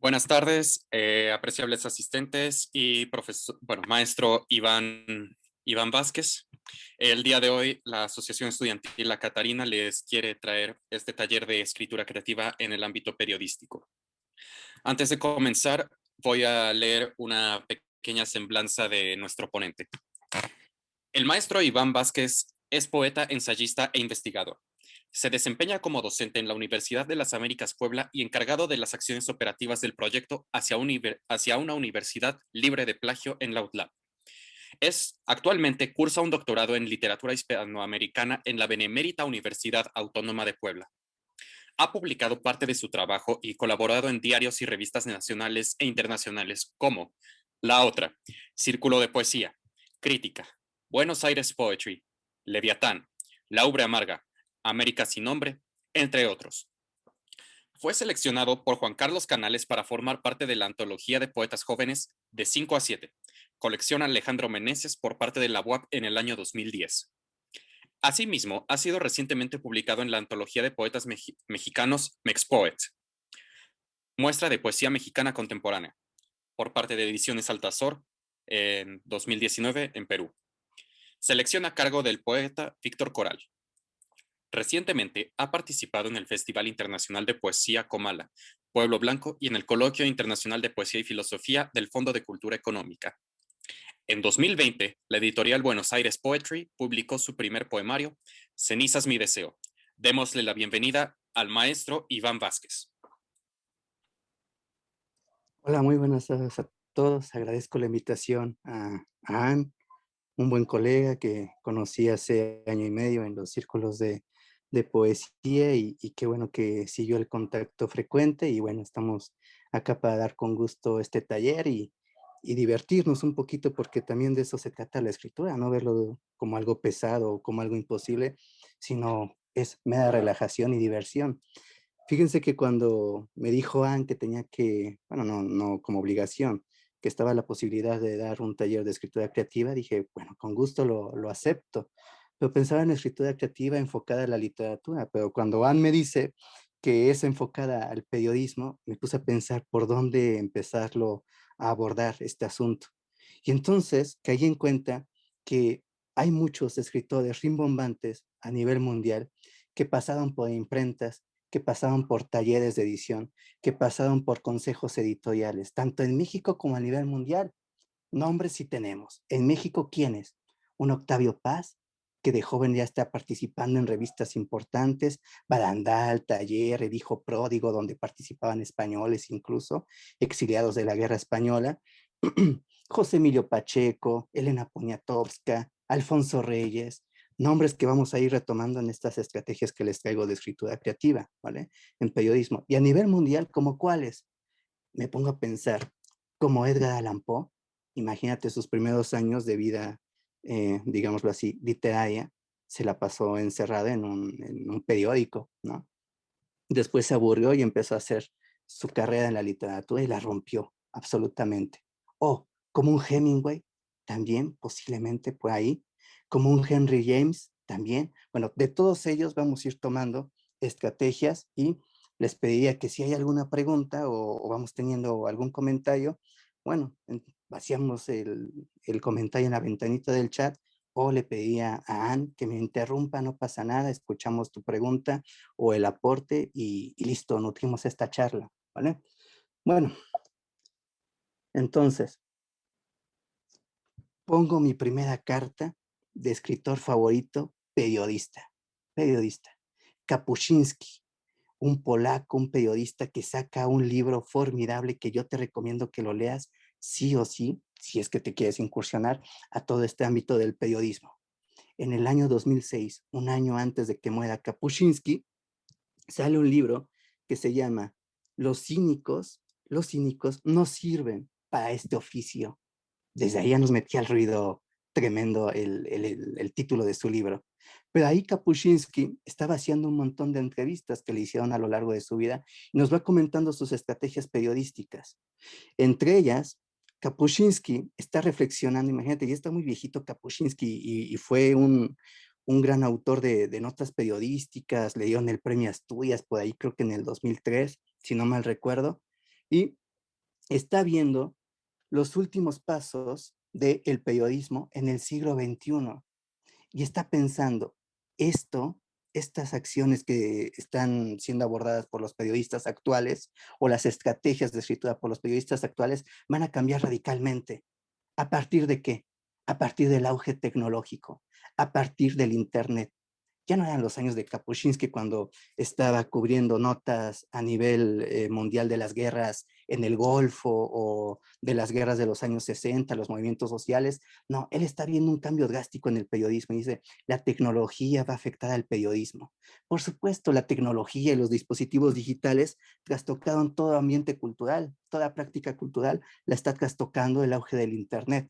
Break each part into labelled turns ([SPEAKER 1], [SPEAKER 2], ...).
[SPEAKER 1] Buenas tardes, apreciables asistentes y maestro Iván Vázquez. El día de hoy, la Asociación Estudiantil La Catarina les quiere traer este taller de escritura creativa en el ámbito periodístico. Antes de comenzar, voy a leer una pequeña semblanza de nuestro ponente. El maestro Iván Vázquez es poeta, ensayista e investigador. Se desempeña como docente en la Universidad de las Américas Puebla y encargado de las acciones operativas del proyecto hacia una universidad libre de plagio en la UTLAB. Actualmente cursa un doctorado en literatura hispanoamericana en la Benemérita Universidad Autónoma de Puebla. Ha publicado parte de su trabajo y colaborado en diarios y revistas nacionales e internacionales como La Otra, Círculo de Poesía, Crítica, Buenos Aires Poetry, Leviatán, La Ubre Amarga, América sin Nombre, entre otros. Fue seleccionado por Juan Carlos Canales para formar parte de la antología de poetas jóvenes de 5 a 7, colección Alejandro Meneses por parte de la UAP en el año 2010. Asimismo, ha sido recientemente publicado en la antología de poetas mexicanos Mexpoet, muestra de poesía mexicana contemporánea, por parte de Ediciones Altazor en 2019 en Perú. Selección a cargo del poeta Víctor Coral. Recientemente ha participado en el Festival Internacional de Poesía Comala, Pueblo Blanco y en el Coloquio Internacional de Poesía y Filosofía del Fondo de Cultura Económica. En 2020, la editorial Buenos Aires Poetry publicó su primer poemario, Cenizas mi deseo. Démosle la bienvenida al maestro Iván Vázquez.
[SPEAKER 2] Hola, muy buenas tardes a todos. Agradezco la invitación a Ann, un buen colega que conocí hace año y medio en los círculos de poesía y qué bueno que siguió el contacto frecuente y bueno, estamos acá para dar con gusto este taller y divertirnos un poquito porque también de eso se trata la escritura, no verlo como algo pesado o como algo imposible, sino es mera relajación y diversión. Fíjense que cuando me dijo Ann que tenía que, bueno, no como obligación, que estaba la posibilidad de dar un taller de escritura creativa, dije, bueno, con gusto lo acepto. Pero pensaba en escritura creativa enfocada a la literatura, pero cuando Ann me dice que es enfocada al periodismo, me puse a pensar por dónde empezarlo a abordar este asunto. Y entonces caí en cuenta que hay muchos escritores rimbombantes a nivel mundial que pasaron por imprentas, que pasaron por talleres de edición, que pasaron por consejos editoriales, tanto en México como a nivel mundial. Nombres sí tenemos. En México, ¿quiénes? Un Octavio Paz, que de joven ya está participando en revistas importantes, Barandal, Taller, El Hijo Pródigo, donde participaban españoles incluso, exiliados de la Guerra Española. José Emilio Pacheco, Elena Poniatowska, Alfonso Reyes, nombres que vamos a ir retomando en estas estrategias que les traigo de escritura creativa, ¿vale? En periodismo. Y a nivel mundial, ¿como cuáles? Me pongo a pensar, como Edgar Allan Poe, imagínate sus primeros años de vida, digámoslo así, literaria, se la pasó encerrada en un periódico, ¿no? Después se aburrió y empezó a hacer su carrera en la literatura y la rompió absolutamente. O como un Hemingway, también posiblemente por ahí, como un Henry James, también. Bueno, de todos ellos vamos a ir tomando estrategias y les pediría que si hay alguna pregunta o vamos teniendo algún comentario, bueno, vaciamos el comentario en la ventanita del chat o le pedía a Ann que me interrumpa, no pasa nada, escuchamos tu pregunta o el aporte y listo, nutrimos esta charla, ¿vale? Bueno, entonces, pongo mi primera carta de escritor favorito, periodista. Kapuscinski, un polaco, un periodista que saca un libro formidable que yo te recomiendo que lo leas sí o sí, si es que te quieres incursionar a todo este ámbito del periodismo. En el año 2006, un año antes de que muera Kapuscinski, sale un libro que se llama los cínicos no sirven para este oficio. Desde ahí ya nos metía el ruido tremendo el título de su libro. Pero ahí Kapuscinski estaba haciendo un montón de entrevistas que le hicieron a lo largo de su vida y nos va comentando sus estrategias periodísticas. Entre ellas, Kapuscinski está reflexionando, imagínate, ya está muy viejito Kapuscinski y fue un gran autor de notas periodísticas, le dieron el premio Asturias por ahí creo que en el 2003, si no mal recuerdo, y está viendo los últimos pasos del periodismo en el siglo XXI y está pensando, esto, estas acciones que están siendo abordadas por los periodistas actuales o las estrategias de escritura por los periodistas actuales van a cambiar radicalmente. ¿A partir de qué? A partir del auge tecnológico, a partir del Internet. Ya no eran los años de Kapuscinski cuando estaba cubriendo notas a nivel mundial de las guerras en el Golfo o de las guerras de los años 60, los movimientos sociales. No, él está viendo un cambio drástico en el periodismo y dice, la tecnología va a afectar al periodismo. Por supuesto, la tecnología y los dispositivos digitales trastocaron todo ambiente cultural, toda práctica cultural la está trastocando el auge del Internet.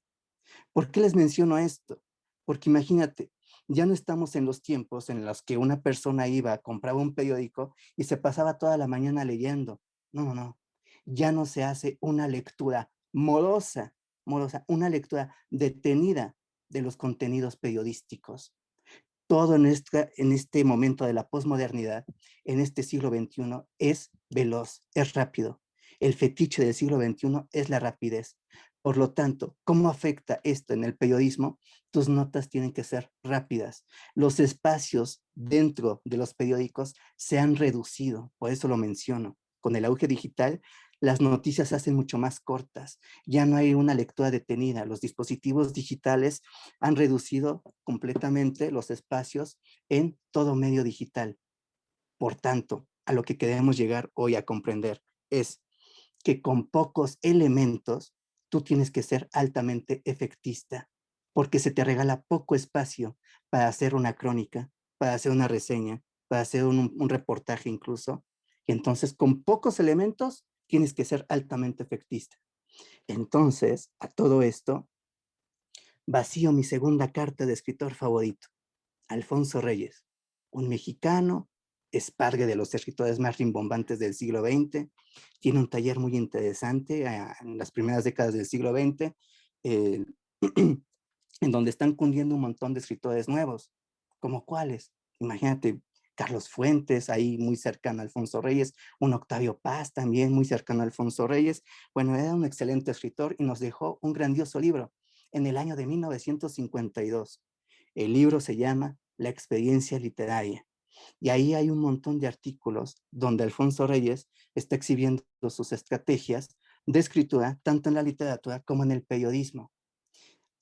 [SPEAKER 2] ¿Por qué les menciono esto? Porque imagínate, ya no estamos en los tiempos en los que una persona iba, compraba un periódico y se pasaba toda la mañana leyendo. No, no, no. Ya no se hace una lectura morosa, morosa, una lectura detenida de los contenidos periodísticos. Todo en este momento de la posmodernidad, en este siglo XXI, es veloz, es rápido. El fetiche del siglo XXI es la rapidez. Por lo tanto, ¿cómo afecta esto en el periodismo? Tus notas tienen que ser rápidas. Los espacios dentro de los periódicos se han reducido, por eso lo menciono. Con el auge digital, las noticias se hacen mucho más cortas. Ya no hay una lectura detenida. Los dispositivos digitales han reducido completamente los espacios en todo medio digital. Por tanto, a lo que queremos llegar hoy a comprender es que con pocos elementos tú tienes que ser altamente efectista, porque se te regala poco espacio para hacer una crónica, para hacer una reseña, para hacer un reportaje incluso. Y entonces, con pocos elementos, tienes que ser altamente efectista. Entonces, a todo esto, vacío mi segunda carta de escritor favorito, Alfonso Reyes, un mexicano, espargue de los escritores más rimbombantes del siglo XX, tiene un taller muy interesante en las primeras décadas del siglo XX, eh, en donde están cundiendo un montón de escritores nuevos, como cuáles, imagínate, Carlos Fuentes, ahí muy cercano a Alfonso Reyes, un Octavio Paz también muy cercano a Alfonso Reyes. Bueno, era un excelente escritor y nos dejó un grandioso libro en el año de 1952. El libro se llama La experiencia literaria. Y ahí hay un montón de artículos donde Alfonso Reyes está exhibiendo sus estrategias de escritura, tanto en la literatura como en el periodismo.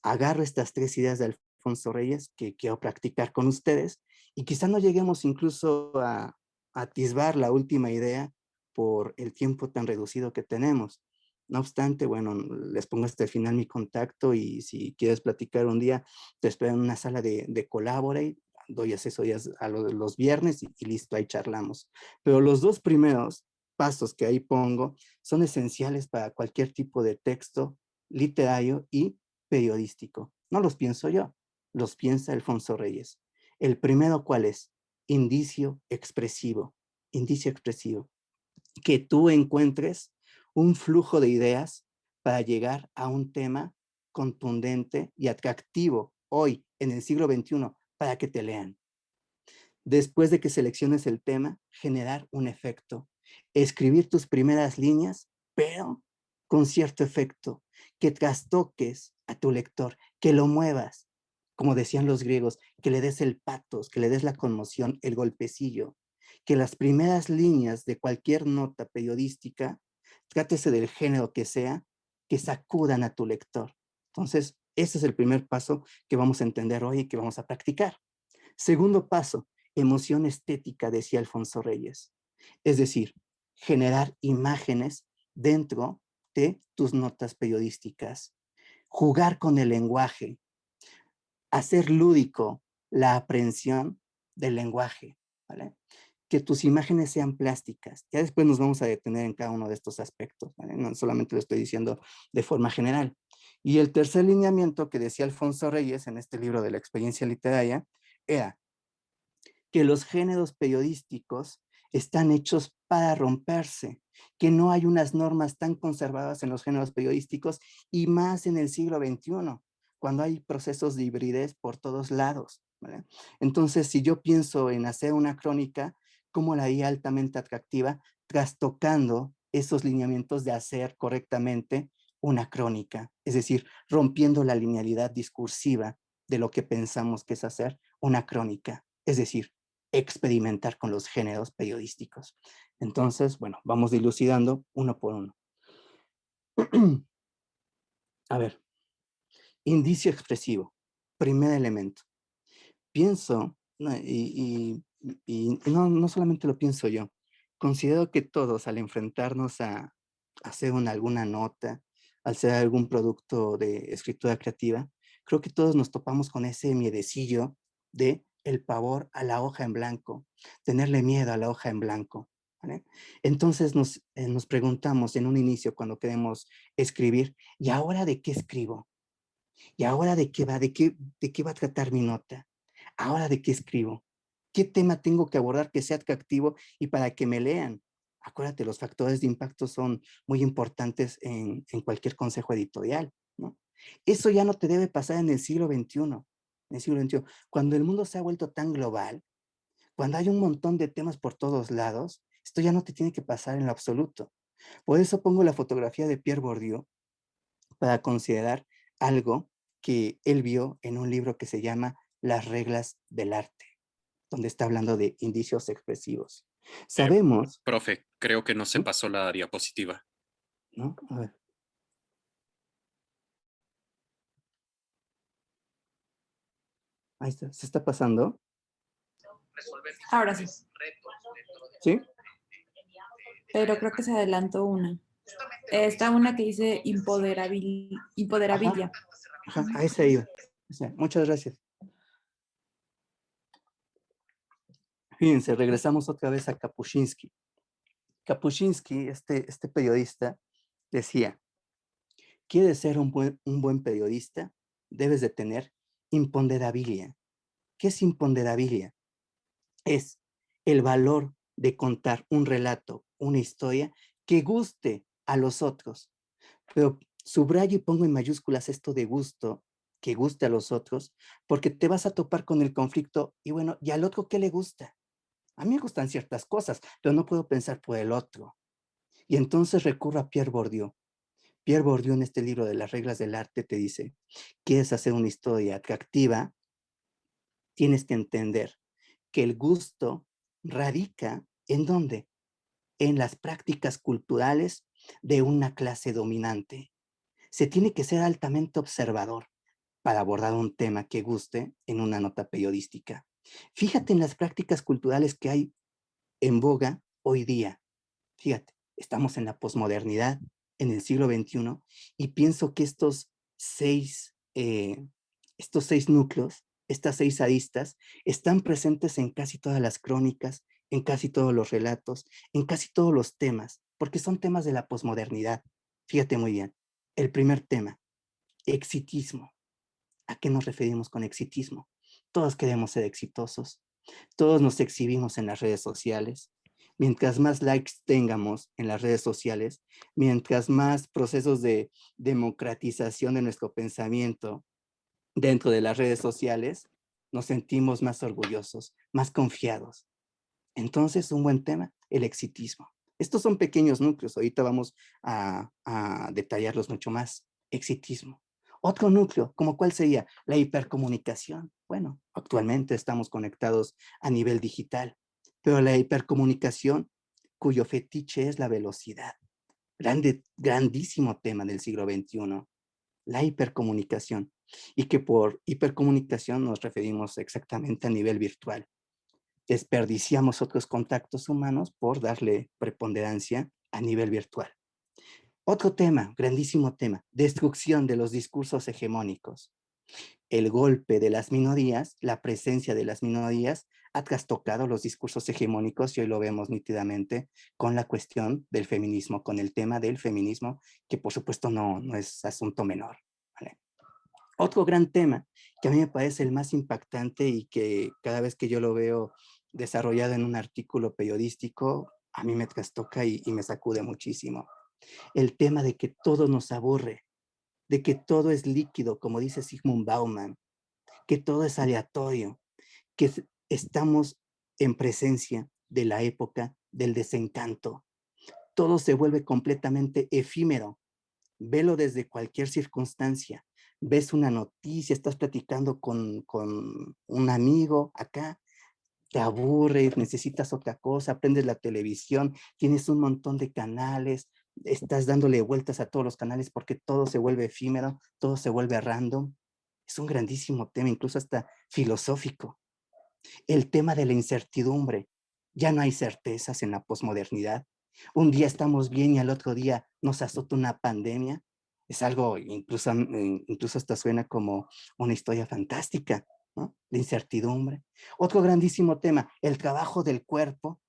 [SPEAKER 2] Agarro estas tres ideas de Alfonso Reyes que quiero practicar con ustedes y quizá no lleguemos incluso a atisbar la última idea por el tiempo tan reducido que tenemos. No obstante, bueno, les pongo hasta el final mi contacto y si quieres platicar un día, te espero en una sala de Collaborate, doy asesorías a los viernes y listo, ahí charlamos. Pero los dos primeros pasos que ahí pongo son esenciales para cualquier tipo de texto literario y periodístico. No los pienso yo, los piensa Alfonso Reyes. El primero, ¿cuál es? Indicio expresivo. Indicio expresivo. Que tú encuentres un flujo de ideas para llegar a un tema contundente y atractivo hoy, en el siglo XXI, para que te lean. Después de que selecciones el tema, generar un efecto. Escribir tus primeras líneas, pero con cierto efecto, que trastoques a tu lector, que lo muevas, como decían los griegos, que le des el patos, que le des la conmoción, el golpecillo, que las primeras líneas de cualquier nota periodística, trátese del género que sea, que sacudan a tu lector. Entonces, ese es el primer paso que vamos a entender hoy y que vamos a practicar. Segundo paso, emoción estética, decía Alfonso Reyes. Es decir, generar imágenes dentro de tus notas periodísticas, jugar con el lenguaje, hacer lúdico la aprehensión del lenguaje, ¿vale? Que tus imágenes sean plásticas. Ya después nos vamos a detener en cada uno de estos aspectos, ¿vale? No solamente lo estoy diciendo de forma general. Y el tercer lineamiento que decía Alfonso Reyes en este libro de la experiencia literaria era que los géneros periodísticos están hechos para romperse, que no hay unas normas tan conservadas en los géneros periodísticos y más en el siglo XXI, cuando hay procesos de hibridez por todos lados, ¿vale? Entonces, si yo pienso en hacer una crónica, ¿cómo la haría altamente atractiva? Trastocando esos lineamientos de hacer correctamente una crónica, es decir, rompiendo la linealidad discursiva de lo que pensamos que es hacer una crónica, es decir, experimentar con los géneros periodísticos. Entonces, bueno, vamos dilucidando uno por uno. A ver, indicio expresivo, primer elemento. Pienso, no, y no solamente lo pienso yo, considero que todos al enfrentarnos a hacer alguna nota, al hacer algún producto de escritura creativa, creo que todos nos topamos con ese miedecillo de el pavor a la hoja en blanco, tenerle miedo a la hoja en blanco, ¿vale? Entonces nos preguntamos en un inicio cuando queremos escribir, ¿y ahora de qué escribo? ¿Y ahora de qué va? De qué va a tratar mi nota? ¿Ahora de qué escribo? ¿Qué tema tengo que abordar que sea atractivo y para que me lean? Acuérdate, los factores de impacto son muy importantes en cualquier consejo editorial, ¿no? Eso ya no te debe pasar en el siglo XXI. En el siglo XXI, cuando el mundo se ha vuelto tan global, cuando hay un montón de temas por todos lados, esto ya no te tiene que pasar en lo absoluto. Por eso pongo la fotografía de Pierre Bourdieu para considerar algo que él vio en un libro que se llama Las reglas del arte, donde está hablando de indicios expresivos.
[SPEAKER 1] Eh,
[SPEAKER 2] Sabemos,
[SPEAKER 1] Profe, creo que no se
[SPEAKER 2] ¿sí?
[SPEAKER 1] pasó la diapositiva.
[SPEAKER 2] ¿No? A ver, ahí está, ¿se está pasando?
[SPEAKER 3] Ahora sí,
[SPEAKER 2] ¿Sí?
[SPEAKER 3] pero creo que se adelantó una. Está una que dice
[SPEAKER 2] Ajá,
[SPEAKER 3] impoderabilia.
[SPEAKER 2] ajá, a esa iba. Muchas gracias. Fíjense, regresamos otra vez a Kapuscinski. Kapuscinski, este periodista, decía, ¿quieres ser un buen periodista? Debes de tener imponderabilia. ¿Qué es imponderabilia? Es el valor de contar un relato, una historia que guste a los otros. Pero subrayo y pongo en mayúsculas esto de gusto, que guste a los otros, porque te vas a topar con el conflicto y bueno, ¿y al otro qué le gusta? A mí me gustan ciertas cosas, pero no puedo pensar por el otro. Y entonces recurro a Pierre Bourdieu. Pierre Bourdieu en este libro de las reglas del arte te dice, ¿quieres hacer una historia atractiva? Tienes que entender que el gusto radica ¿en dónde? En las prácticas culturales de una clase dominante. Se tiene que ser altamente observador para abordar un tema que guste en una nota periodística. Fíjate en las prácticas culturales que hay en boga hoy día. Fíjate, estamos en la posmodernidad, en el siglo XXI, y pienso que estos seis núcleos, estas seis aristas, están presentes en casi todas las crónicas, en casi todos los relatos, en casi todos los temas, porque son temas de la posmodernidad. Fíjate muy bien. El primer tema, exitismo. ¿A qué nos referimos con exitismo? Todos queremos ser exitosos, todos nos exhibimos en las redes sociales. Mientras más likes tengamos en las redes sociales, mientras más procesos de democratización de nuestro pensamiento dentro de las redes sociales, nos sentimos más orgullosos, más confiados. Entonces, un buen tema, el exitismo. Estos son pequeños núcleos, ahorita vamos a detallarlos mucho más. Exitismo. Otro núcleo, ¿como cuál sería? La hipercomunicación. Bueno, actualmente estamos conectados a nivel digital, pero la hipercomunicación, cuyo fetiche es la velocidad. Grandísimo tema del siglo XXI, la hipercomunicación. Y que por hipercomunicación nos referimos exactamente a nivel virtual. Desperdiciamos otros contactos humanos por darle preponderancia a nivel virtual. Otro tema, grandísimo tema, destrucción de los discursos hegemónicos. El golpe de las minorías, la presencia de las minorías ha trastocado los discursos hegemónicos y hoy lo vemos nítidamente con la cuestión del feminismo, con el tema del feminismo, que por supuesto no es asunto menor. ¿Vale? Otro gran tema que a mí me parece el más impactante y que cada vez que yo lo veo desarrollado en un artículo periodístico, a mí me trastoca y me sacude muchísimo. El tema de que todo nos aburre, de que todo es líquido, como dice Sigmund Bauman, que todo es aleatorio, que estamos en presencia de la época del desencanto. todo se vuelve completamente efímero. Velo desde cualquier circunstancia. Ves una noticia, estás platicando con un amigo acá, te aburres, necesitas otra cosa, prendes la televisión, tienes un montón de canales, estás dándole vueltas a todos los canales porque todo se vuelve efímero, todo se vuelve random. Es un grandísimo tema, incluso hasta filosófico. El tema de la incertidumbre. Ya no hay certezas en la posmodernidad. Un día estamos bien y al otro día nos azota una pandemia. Es algo, incluso hasta suena como una historia fantástica, ¿no? La incertidumbre. Otro grandísimo tema, el trabajo del cuerpo,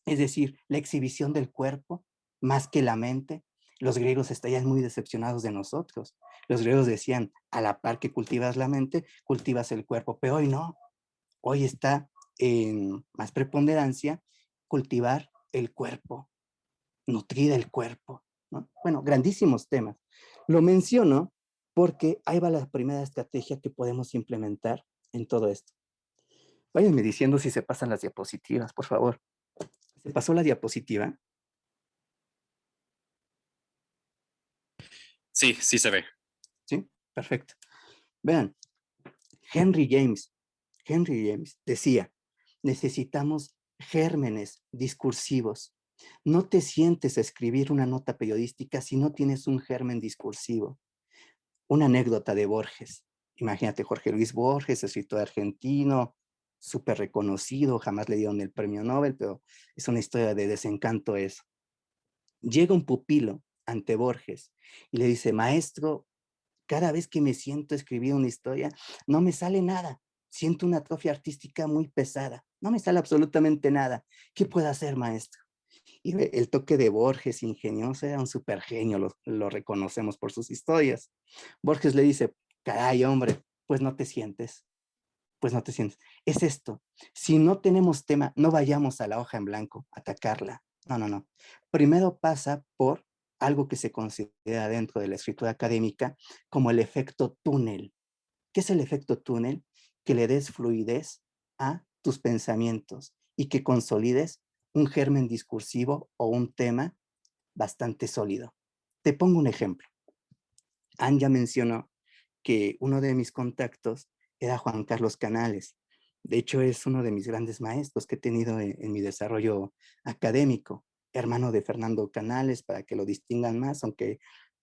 [SPEAKER 2] es decir, la exhibición del cuerpo más que la mente. Los griegos estarían muy decepcionados de nosotros. Los griegos decían, a la par que cultivas la mente, cultivas el cuerpo, pero hoy no. Hoy está en más preponderancia cultivar el cuerpo, nutrir el cuerpo, ¿no? Bueno, grandísimos temas. Lo menciono porque ahí va la primera estrategia que podemos implementar en todo esto. Váyanme diciendo si se pasan las diapositivas, por favor. ¿Se pasó la diapositiva?
[SPEAKER 1] Sí, sí se ve.
[SPEAKER 2] Sí, perfecto. Vean, Henry James decía, necesitamos gérmenes discursivos. No te sientes a escribir una nota periodística si no tienes un germen discursivo. Una anécdota de Borges. Imagínate, Jorge Luis Borges, escritor argentino, súper reconocido, jamás le dieron el premio Nobel, pero es una historia de desencanto eso. Llega un pupilo ante Borges y le dice, maestro, cada vez que me siento a escribir una historia, no me sale nada. Siento una atrofia artística muy pesada. No me sale absolutamente nada. ¿Qué puedo hacer, maestro? Y el toque de Borges, ingenioso, era un super genio, lo reconocemos por sus historias. Borges le dice, caray, hombre, pues no te sientes, pues no te sientes. Es esto, si no tenemos tema, no vayamos a la hoja en blanco a atacarla. No, no, no. Primero pasa por algo que se considera dentro de la escritura académica como el efecto túnel. ¿Qué es el efecto túnel? Que le des fluidez a tus pensamientos y que consolides un germen discursivo o un tema bastante sólido. Te pongo un ejemplo. Anne ya mencionó que uno de mis contactos era Juan Carlos Canales. De hecho, es uno de mis grandes maestros que he tenido en mi desarrollo académico, hermano de Fernando Canales, para que lo distingan más, aunque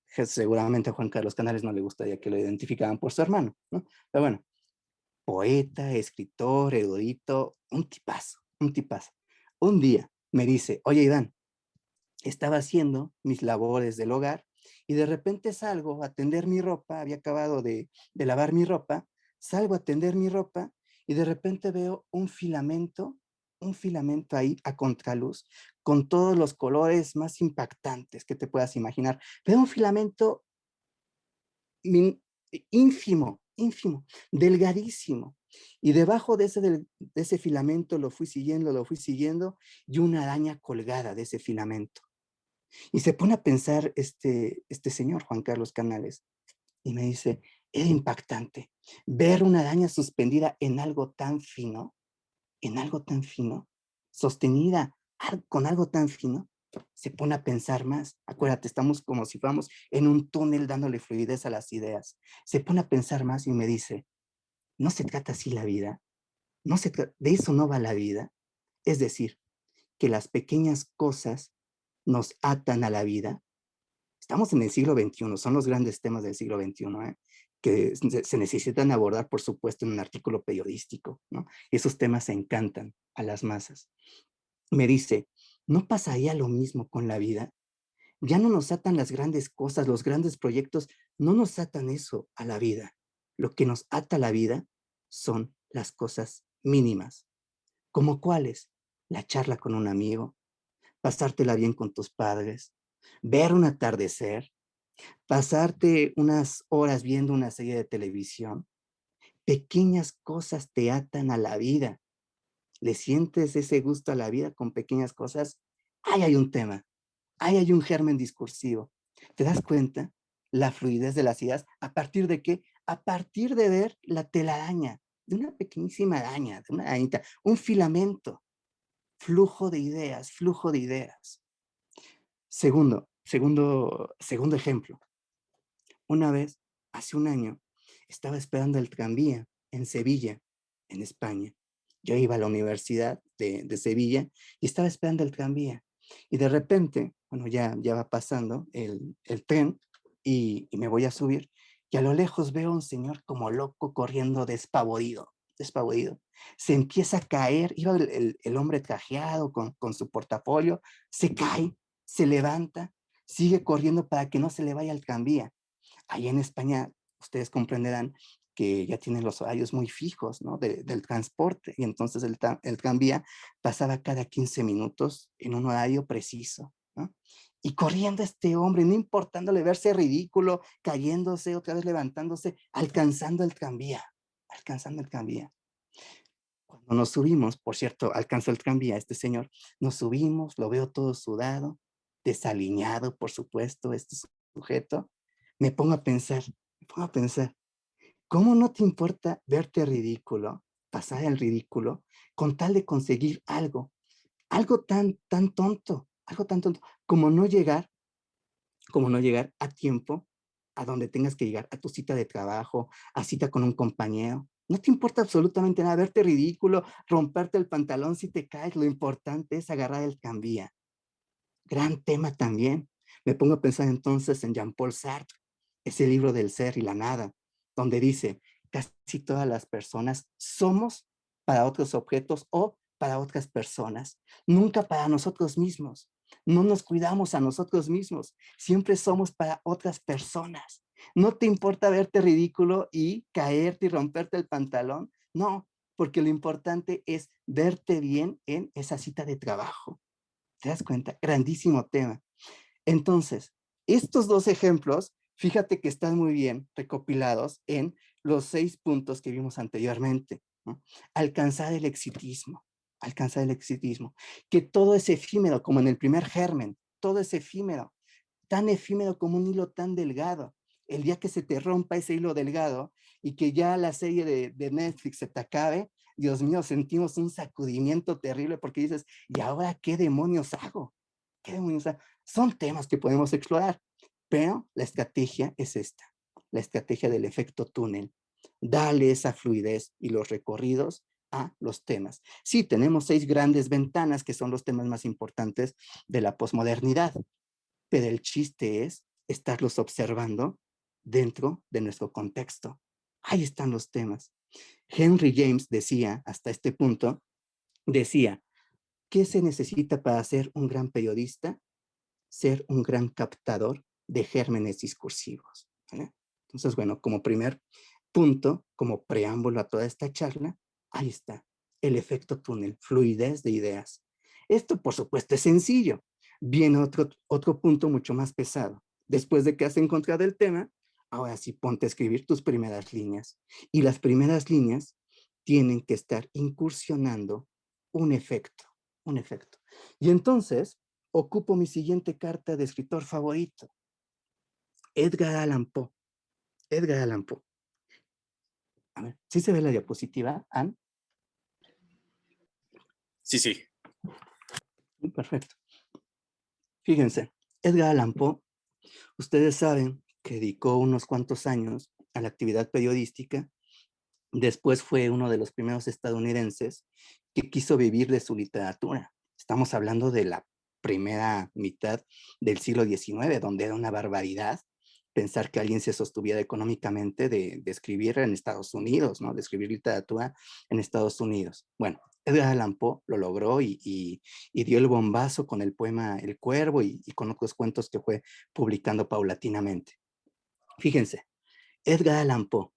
[SPEAKER 2] seguramente a Juan Carlos Canales no le gustaría que lo identificaran por su hermano, ¿no? Pero bueno, poeta, escritor, erudito, un tipazo, un tipazo. Un día me dice, oye, Iván, estaba haciendo mis labores del hogar y de repente salgo a tender mi ropa, había acabado de lavar mi ropa, salgo a tender mi ropa y de repente veo un filamento ahí a contraluz, con todos los colores más impactantes que te puedas imaginar. Veo un filamento ínfimo, delgadísimo. Y debajo de ese filamento lo fui siguiendo, y una araña colgada de ese filamento. Y se pone a pensar este señor, Juan Carlos Canales, y me dice, era impactante ver una araña suspendida en algo tan fino, sostenida con algo tan fino. Se pone a pensar más. Acuérdate, estamos como si fuéramos en un túnel dándole fluidez a las ideas. Se pone a pensar más y me dice, no se trata así la vida, de eso no va la vida. Es decir, que las pequeñas cosas nos atan a la vida. Estamos en el siglo XXI, son los grandes temas del siglo XXI, que se necesitan abordar, por supuesto, en un artículo periodístico, ¿no? Esos temas se encantan a las masas. Me dice, ¿no pasaría lo mismo con la vida? Ya no nos atan las grandes cosas, los grandes proyectos, no nos atan eso a la vida. Lo que nos ata a la vida son las cosas mínimas. ¿Como cuáles? La charla con un amigo, pasártela bien con tus padres, ver un atardecer, pasarte unas horas viendo una serie de televisión. Pequeñas cosas te atan a la vida. ¿Le sientes ese gusto a la vida con pequeñas cosas? Ahí hay un tema, ahí hay un germen discursivo. ¿Te das cuenta? La fluidez de las ideas, ¿a partir de qué? A partir de ver la telaraña, de una pequeñísima araña, de una arañita, un filamento, flujo de ideas, flujo de ideas. Segundo ejemplo. Una vez, hace un año, estaba esperando el tranvía en Sevilla, en España. Yo iba a la Universidad de Sevilla y estaba esperando el tranvía. Y de repente, bueno, ya va pasando el tren y me voy a subir. Y a lo lejos veo a un señor como loco corriendo despavorido, despavorido. Se empieza a caer, iba el hombre trajeado con su portafolio, se cae, se levanta, sigue corriendo para que no se le vaya el tranvía. Ahí en España, ustedes comprenderán que ya tienen los horarios muy fijos, ¿no? Del transporte, y entonces el tranvía pasaba cada 15 minutos en un horario preciso, ¿no? Y corriendo este hombre, no importándole verse ridículo, cayéndose, otra vez levantándose, alcanzando el tranvía, alcanzando el tranvía. Cuando nos subimos, por cierto, alcanzó el tranvía este señor, nos subimos, lo veo todo sudado, desaliñado, por supuesto, este sujeto. Me pongo a pensar, ¿cómo no te importa verte ridículo, pasar el ridículo, con tal de conseguir algo, algo tan tonto, como no llegar a tiempo a donde tengas que llegar, a tu cita de trabajo, a cita con un compañero? No te importa absolutamente nada, verte ridículo, romperte el pantalón si te caes, lo importante es agarrar el tranvía. Gran tema también. Me pongo a pensar entonces en Jean-Paul Sartre, ese libro del ser y la nada, donde dice, casi todas las personas somos para otros objetos o para otras personas, nunca para nosotros mismos. No nos cuidamos a nosotros mismos, siempre somos para otras personas. No te importa verte ridículo y caerte y romperte el pantalón, no, porque lo importante es verte bien en esa cita de trabajo. ¿Te das cuenta? Grandísimo tema. Entonces, estos dos ejemplos, fíjate que están muy bien recopilados en los 6 puntos que vimos anteriormente, ¿no? Alcanzar el exitismo, que todo es efímero, como en el primer germen, todo es efímero, tan efímero como un hilo tan delgado. El día que se te rompa ese hilo delgado y que ya la serie de Netflix se te acabe, Dios mío, sentimos un sacudimiento terrible porque dices, ¿y ahora qué demonios hago? ¿Qué demonios hago? Son temas que podemos explorar, pero la estrategia es esta, la estrategia del efecto túnel. Dale esa fluidez y los recorridos a los temas. Sí, tenemos 6 grandes ventanas que son los temas más importantes de la posmodernidad, pero el chiste es estarlos observando dentro de nuestro contexto. Ahí están los temas. Henry James decía, hasta este punto, decía, ¿qué se necesita para ser un gran periodista? Ser un gran captador de gérmenes discursivos, ¿vale? Entonces, bueno, como primer punto, como preámbulo a toda esta charla, ahí está, el efecto túnel, fluidez de ideas. Esto, por supuesto, es sencillo. Viene otro punto mucho más pesado. Después de que has encontrado el tema, ahora sí ponte a escribir tus primeras líneas. Y las primeras líneas tienen que estar incursionando un efecto, un efecto. Y entonces, ocupo mi siguiente carta de escritor favorito, Edgar Allan Poe. Edgar Allan Poe. A ver, ¿sí se ve la diapositiva, Ann?
[SPEAKER 1] Sí, sí.
[SPEAKER 2] Perfecto. Fíjense, Edgar Allan Poe, ustedes saben que dedicó unos cuantos años a la actividad periodística. Después fue uno de los primeros estadounidenses que quiso vivir de su literatura. Estamos hablando de la primera mitad del siglo XIX, donde era una barbaridad pensar que alguien se sostuviera económicamente de escribir en Estados Unidos, ¿no? De escribir literatura en Estados Unidos. Bueno, Edgar Allan Poe lo logró y dio el bombazo con el poema El Cuervo y con otros cuentos que fue publicando paulatinamente. Fíjense, Edgar Allan Poe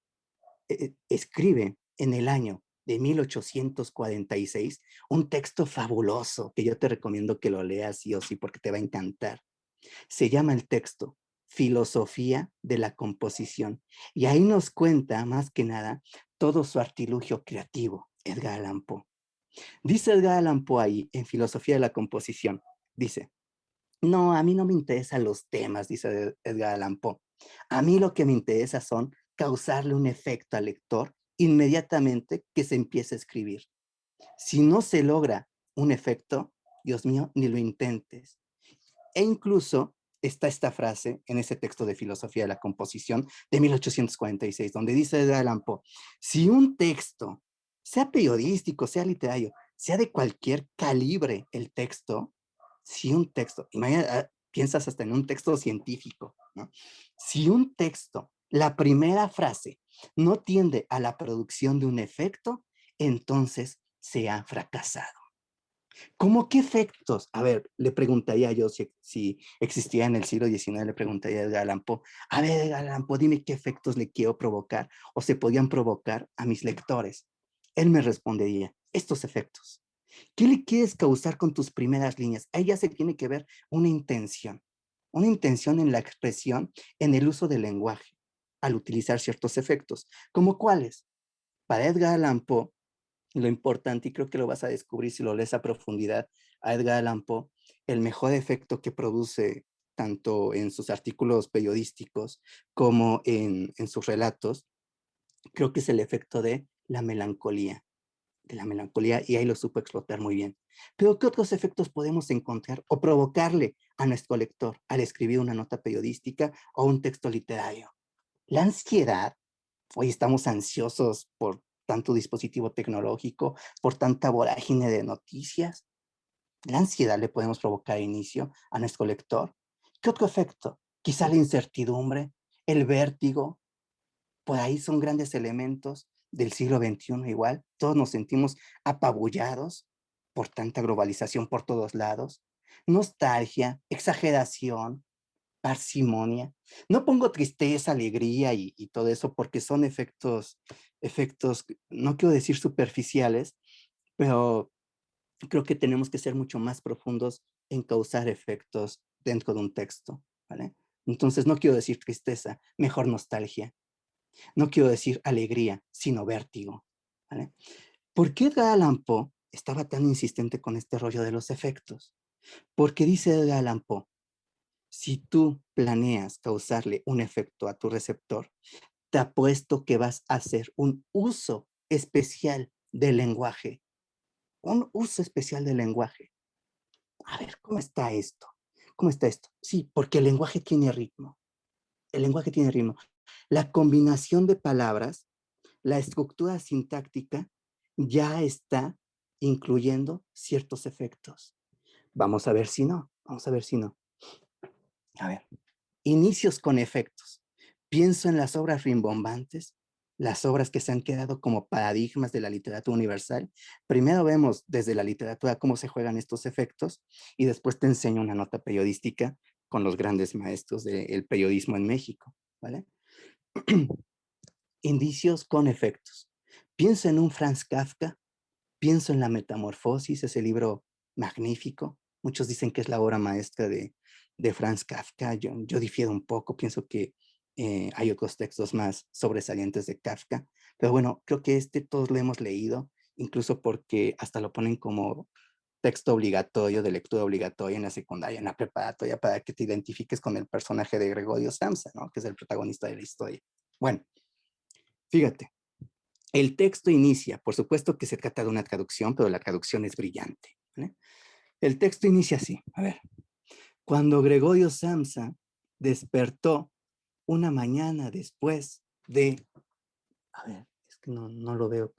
[SPEAKER 2] escribe en el año de 1846 un texto fabuloso que yo te recomiendo que lo leas sí o sí porque te va a encantar. Se llama el texto Filosofía de la Composición y ahí nos cuenta más que nada todo su artilugio creativo, Edgar Allan Poe. Dice Edgar Allan Poe ahí en Filosofía de la Composición, dice, no, a mí no me interesan los temas, dice Edgar Allan Poe. A mí lo que me interesa son causarle un efecto al lector inmediatamente que se empiece a escribir. Si no se logra un efecto, Dios mío, ni lo intentes. E incluso está esta frase en ese texto de Filosofía de la Composición de 1846, donde dice Edgar Allan Poe, si un texto, sea periodístico, sea literario, sea de cualquier calibre el texto, si un texto, imagina, piensas hasta en un texto científico, ¿no? Si un texto, la primera frase, no tiende a la producción de un efecto, entonces se ha fracasado. ¿Cómo qué efectos? A ver, le preguntaría yo si existía en el siglo XIX, le preguntaría a Edgar Allan Poe, a ver, Edgar Allan Poe, dime qué efectos le quiero provocar o se podían provocar a mis lectores. Él me respondería, estos efectos. ¿Qué le quieres causar con tus primeras líneas? Ahí ya se tiene que ver una intención en la expresión, en el uso del lenguaje, al utilizar ciertos efectos. ¿Cómo cuáles? Para Edgar Allan Poe, lo importante, y creo que lo vas a descubrir si lo lees a profundidad a Edgar Allan Poe, el mejor efecto que produce tanto en sus artículos periodísticos como en sus relatos, creo que es el efecto de la melancolía, y ahí lo supo explotar muy bien. Pero ¿qué otros efectos podemos encontrar o provocarle a nuestro lector al escribir una nota periodística o un texto literario? La ansiedad. Hoy estamos ansiosos por tanto dispositivo tecnológico, por tanta vorágine de noticias. La ansiedad le podemos provocar inicio a nuestro lector. ¿Qué otro efecto? Quizá la incertidumbre, el vértigo. Por ahí son grandes elementos del siglo XXI igual. Todos nos sentimos apabullados por tanta globalización por todos lados. Nostalgia, exageración, parsimonia. No pongo tristeza, alegría y todo eso porque son efectos, no quiero decir superficiales, pero creo que tenemos que ser mucho más profundos en causar efectos dentro de un texto, ¿vale? Entonces no quiero decir tristeza, mejor nostalgia. No quiero decir alegría, sino vértigo, ¿vale? ¿Por qué Edgar Allan Poe estaba tan insistente con este rollo de los efectos? Porque dice Edgar Allan Poe, si tú planeas causarle un efecto a tu receptor, te apuesto que vas a hacer un uso especial del lenguaje. Un uso especial del lenguaje. A ver, ¿cómo está esto? ¿Cómo está esto? Sí, porque el lenguaje tiene ritmo. El lenguaje tiene ritmo. La combinación de palabras, la estructura sintáctica ya está incluyendo ciertos efectos. Vamos a ver si no. Vamos a ver si no. A ver. Inicios con efectos. Pienso en las obras rimbombantes, las obras que se han quedado como paradigmas de la literatura universal. Primero vemos desde la literatura cómo se juegan estos efectos y después te enseño una nota periodística con los grandes maestros del periodismo en México, ¿vale? Indicios con efectos. Pienso en un Franz Kafka, pienso en La Metamorfosis, ese libro magnífico. Muchos dicen que es la obra maestra de Franz Kafka. Yo difiero un poco, pienso que hay otros textos más sobresalientes de Kafka. Pero bueno, creo que todos lo hemos leído, incluso porque hasta lo ponen como texto obligatorio, de lectura obligatoria en la secundaria, en la preparatoria, para que te identifiques con el personaje de Gregorio Samsa, ¿no? Que es el protagonista de la historia. Bueno, fíjate. El texto inicia, por supuesto que se trata de una traducción, pero la traducción es brillante, ¿vale? El texto inicia así, a ver. Cuando Gregorio Samsa despertó una mañana después de, a ver, es que no lo veo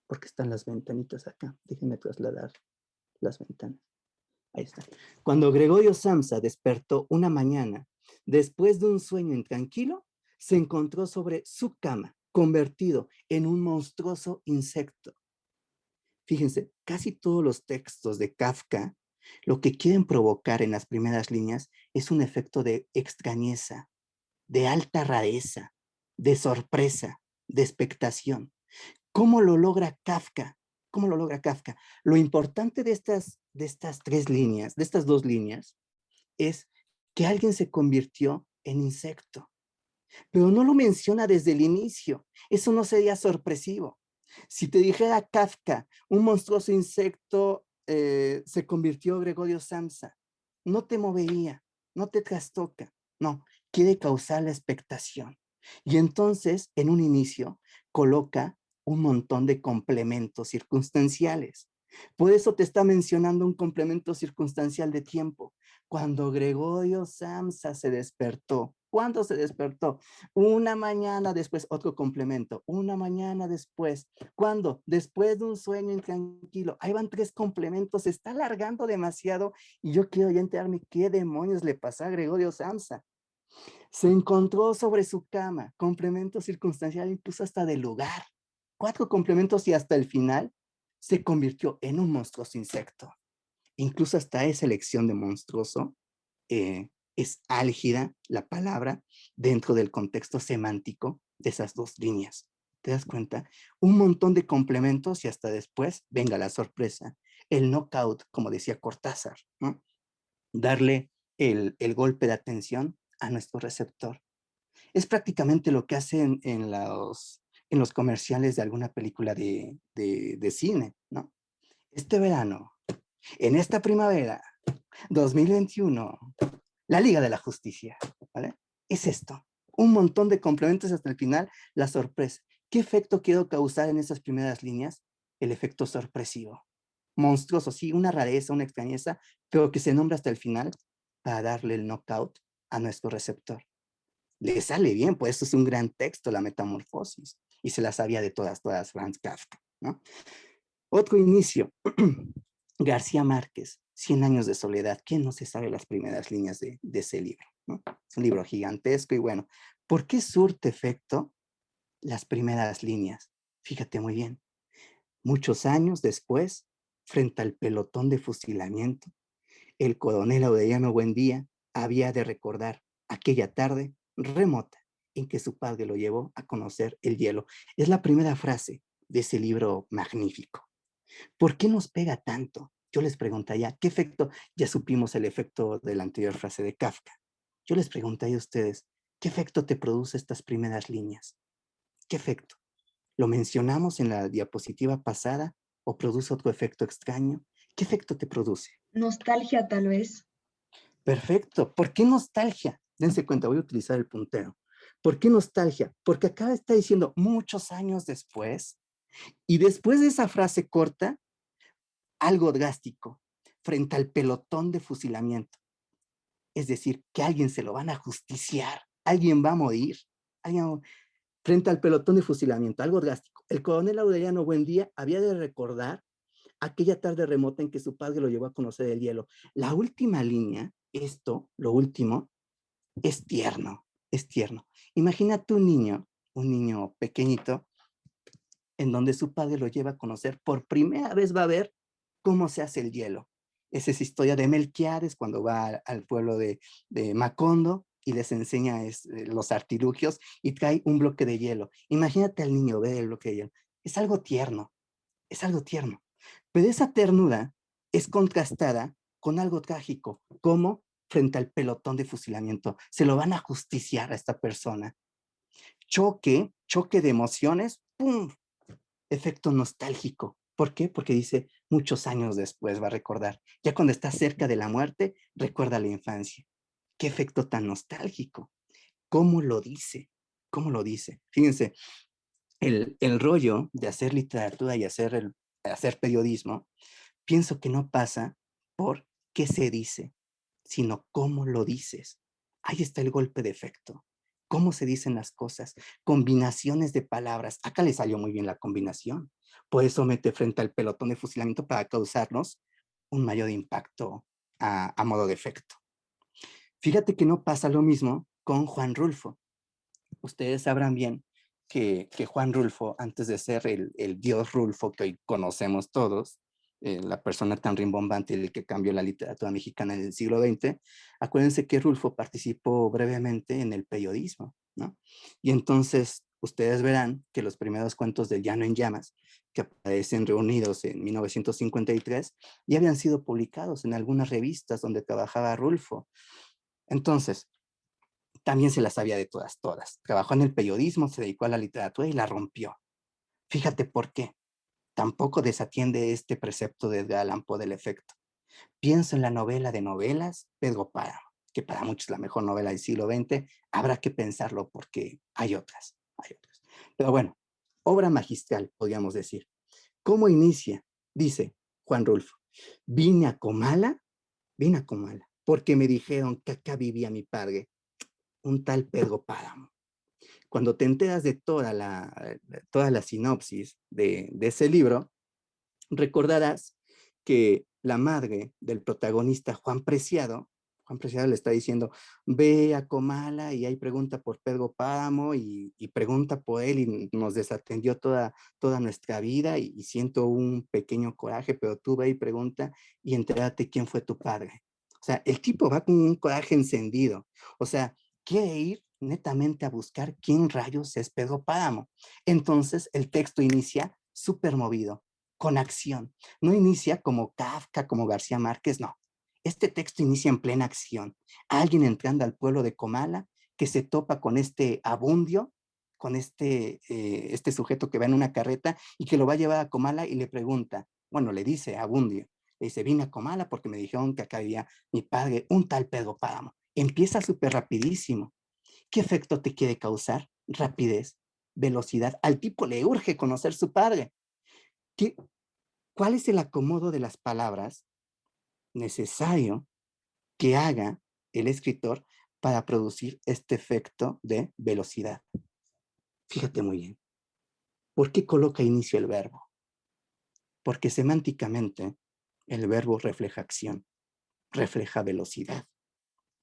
[SPEAKER 2] porque están las ventanitas acá. Déjenme trasladar las ventanas. Ahí está. Cuando Gregorio Samsa despertó una mañana después de un sueño intranquilo, se encontró sobre su cama, convertido en un monstruoso insecto. Fíjense, casi todos los textos de Kafka lo que quieren provocar en las primeras líneas es un efecto de extrañeza, de alta rareza, de sorpresa, de expectación. ¿Cómo lo logra Kafka? ¿Cómo lo logra Kafka? Lo importante de estas tres líneas, de estas dos líneas, es que alguien se convirtió en insecto, pero no lo menciona desde el inicio. Eso no sería sorpresivo. Si te dijera Kafka, un monstruoso insecto se convirtió Gregorio Samsa, no te movería, no te trastoca, no, quiere causar la expectación. Y entonces, en un inicio, coloca un montón de complementos circunstanciales. Por eso te está mencionando un complemento circunstancial de tiempo, cuando Gregorio Samsa se despertó. ¿Cuándo se despertó? Una mañana después, otro complemento. Una mañana después. ¿Cuándo? Después de un sueño intranquilo. Ahí van 3 complementos. Se está alargando demasiado y yo quiero ya enterarme qué demonios le pasó a Gregorio Samsa. Se encontró sobre su cama. Complemento circunstancial, incluso hasta del lugar. 4 complementos y hasta el final se convirtió en un monstruoso insecto. Incluso hasta esa elección de monstruoso es álgida la palabra dentro del contexto semántico de esas 2 líneas. ¿Te das cuenta? Un montón de complementos y hasta después, venga la sorpresa, el knockout, como decía Cortázar, ¿no? Darle el golpe de atención a nuestro receptor. Es prácticamente lo que hacen en los comerciales de alguna película de cine, ¿no? Este verano, en esta primavera, 2021, la Liga de la Justicia, ¿vale? Es esto, un montón de complementos hasta el final, la sorpresa. ¿Qué efecto quiero causar en esas primeras líneas? El efecto sorpresivo. Monstruoso, sí, una rareza, una extrañeza, pero que se nombra hasta el final para darle el knockout a nuestro receptor. Le sale bien, pues esto es un gran texto, la metamorfosis, y se la sabía de todas, Franz Kafka, ¿no? Otro inicio, García Márquez, 100 años de soledad. ¿Quién no se sabe las primeras líneas de ese libro? ¿No? Es un libro gigantesco y bueno, ¿por qué surte efecto las primeras líneas? Fíjate muy bien. Muchos años después, frente al pelotón de fusilamiento, el coronel Aureliano Buendía había de recordar aquella tarde remota en que su padre lo llevó a conocer el hielo. Es la primera frase de ese libro magnífico. ¿Por qué nos pega tanto? Yo les preguntaría, ¿qué efecto? Ya supimos el efecto de la anterior frase de Kafka. Yo les preguntaría a ustedes, ¿qué efecto te produce estas primeras líneas? ¿Qué efecto? ¿Lo mencionamos en la diapositiva pasada o produce otro efecto extraño? ¿Qué efecto te produce?
[SPEAKER 4] Nostalgia, tal vez.
[SPEAKER 2] Perfecto. ¿Por qué nostalgia? Dense cuenta, voy a utilizar el puntero. ¿Por qué nostalgia? Porque acá está diciendo muchos años después, y después de esa frase corta, algo drástico, frente al pelotón de fusilamiento. Es decir, que a alguien se lo van a justiciar, alguien va a morir, alguien, frente al pelotón de fusilamiento, algo drástico. El coronel Aureliano Buendía había de recordar aquella tarde remota en que su padre lo llevó a conocer el hielo. La última línea, esto, lo último, es tierno, es tierno. Imagínate un niño pequeñito, en donde su padre lo lleva a conocer, por primera vez va a ver cómo se hace el hielo. Esa es historia de Melquiades cuando va al pueblo de Macondo y les enseña los artilugios y trae un bloque de hielo. Imagínate al niño ver el bloque de hielo. Es algo tierno, es algo tierno. Pero esa ternura es contrastada con algo trágico, como frente al pelotón de fusilamiento. Se lo van a justiciar a esta persona. Choque de emociones, ¡pum! Efecto nostálgico. ¿Por qué? Porque dice, muchos años después va a recordar. Ya cuando está cerca de la muerte, recuerda la infancia. ¿Qué efecto tan nostálgico? ¿Cómo lo dice? ¿Cómo lo dice? Fíjense, el rollo de hacer literatura y hacer periodismo, pienso que no pasa por qué se dice, sino cómo lo dices. Ahí está el golpe de efecto. Cómo se dicen las cosas, combinaciones de palabras. Acá le salió muy bien la combinación. Por eso mete frente al pelotón de fusilamiento para causarnos un mayor impacto a modo de efecto. Fíjate que no pasa lo mismo con Juan Rulfo. Ustedes sabrán bien que Juan Rulfo, antes de ser el dios Rulfo que hoy conocemos todos, la persona tan rimbombante el que cambió la literatura mexicana en el siglo XX, acuérdense que Rulfo participó brevemente en el periodismo, ¿no? Y entonces ustedes verán que los primeros cuentos del Llano en Llamas, que aparecen reunidos en 1953, ya habían sido publicados en algunas revistas donde trabajaba Rulfo. Entonces, también se las sabía de todas. Trabajó en el periodismo, se dedicó a la literatura y la rompió. Fíjate por qué. Tampoco desatiende este precepto de Edgar Allan Poe del efecto. Pienso en la novela de novelas, Pedro Páramo, que para muchos es la mejor novela del siglo XX. Habrá que pensarlo porque hay otras. Pero bueno, obra magistral, podríamos decir. ¿Cómo inicia? Dice Juan Rulfo, vine a Comala porque me dijeron que acá vivía mi padre, un tal Pedro Páramo. Cuando te enteras de toda la sinopsis de ese libro, recordarás que la madre del protagonista, Juan Preciado le está diciendo, ve a Comala y ahí pregunta por Pedro Páramo y pregunta por él y nos desatendió toda nuestra vida y siento un pequeño coraje, pero tú ve y pregunta y entérate quién fue tu padre. O sea, el tipo va con un coraje encendido. O sea, quiere ir netamente a buscar quién rayos es Pedro Páramo. Entonces el texto inicia súper movido, con acción. No inicia como Kafka, como García Márquez, no. Este texto inicia en plena acción. Alguien entrando al pueblo de Comala que se topa con este Abundio, con este sujeto que va en una carreta y que lo va a llevar a Comala y le pregunta, bueno, le dice a Abundio, le dice, vine a Comala porque me dijeron que acá vivía mi padre, un tal Pedro Páramo. Empieza súper rapidísimo. ¿Qué efecto te quiere causar? Rapidez, velocidad. Al tipo le urge conocer su padre. ¿Qué, ¿Cuál es el acomodo de las palabras necesario que haga el escritor para producir este efecto de velocidad? Fíjate muy bien. ¿Por qué coloca inicio el verbo? Porque semánticamente el verbo refleja acción, refleja velocidad.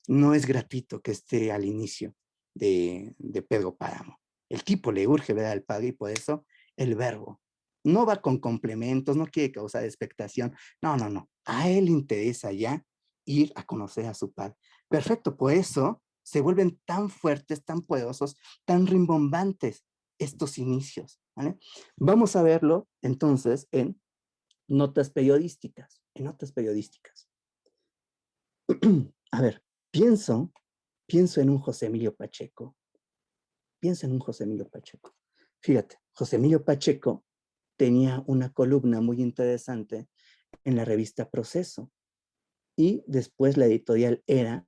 [SPEAKER 2] No es gratuito que esté al inicio de Pedro Páramo. El tipo le urge ver al padre y por eso el verbo no va con complementos, no quiere causar expectación. No, no, no. A él le interesa ya ir a conocer a su padre. Perfecto, por eso se vuelven tan fuertes, tan poderosos, tan rimbombantes estos inicios. ¿Vale? Vamos a verlo entonces en notas periodísticas. En notas periodísticas. A ver, pienso en un José Emilio Pacheco. Pienso en un José Emilio Pacheco. Fíjate, José Emilio Pacheco tenía una columna muy interesante en la revista Proceso y después la editorial Era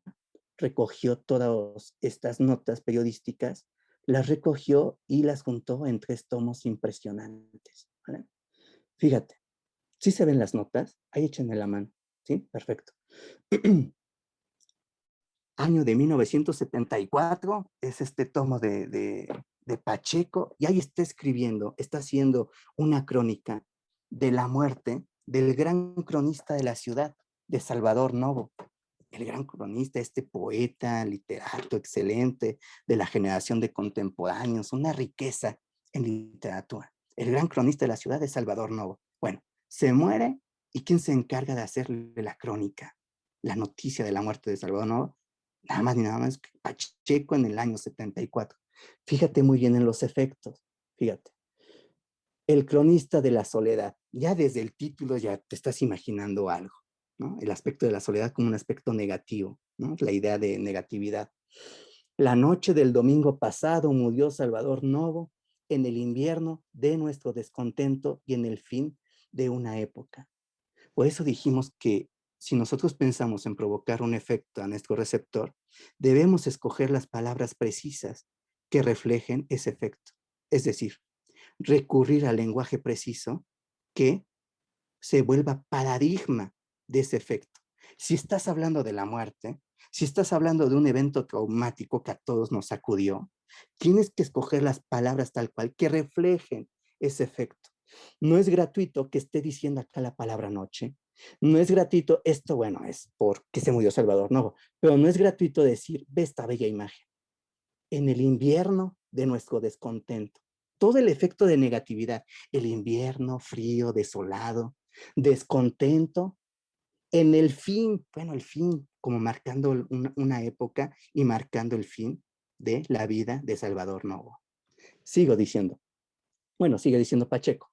[SPEAKER 2] recogió todas estas notas periodísticas, las recogió y las juntó en 3 tomos impresionantes. ¿Vale? Fíjate, ¿sí se ven las notas? Ahí échenme la mano. ¿Sí? Perfecto. Año de 1974, es este tomo de Pacheco, y ahí está escribiendo, está haciendo una crónica de la muerte del gran cronista de la ciudad, de Salvador Novo. El gran cronista, este poeta, literato excelente de la generación de contemporáneos, una riqueza en literatura. El gran cronista de la ciudad de Salvador Novo. Bueno, se muere y ¿quién se encarga de hacerle la crónica? La noticia de la muerte de Salvador Novo, nada más ni nada más que Pacheco en el año 74. Fíjate muy bien en los efectos, fíjate. El cronista de la soledad, ya desde el título ya te estás imaginando algo, ¿no? El aspecto de la soledad como un aspecto negativo, ¿no? La idea de negatividad. La noche del domingo pasado murió Salvador Novo en el invierno de nuestro descontento y en el fin de una época. Por eso dijimos que si nosotros pensamos en provocar un efecto a nuestro receptor, debemos escoger las palabras precisas que reflejen ese efecto. Es decir, recurrir al lenguaje preciso que se vuelva paradigma de ese efecto. Si estás hablando de la muerte, si estás hablando de un evento traumático que a todos nos sacudió, tienes que escoger las palabras tal cual que reflejen ese efecto. No es gratuito que esté diciendo acá la palabra noche. No es gratuito, esto bueno, es porque se murió Salvador Novo, pero no es gratuito decir, ve esta bella imagen. En el invierno de nuestro descontento, todo el efecto de negatividad, el invierno frío, desolado, descontento, en el fin, bueno, el fin, como marcando una época y marcando el fin de la vida de Salvador Novo. Sigo diciendo, bueno, sigue diciendo Pacheco,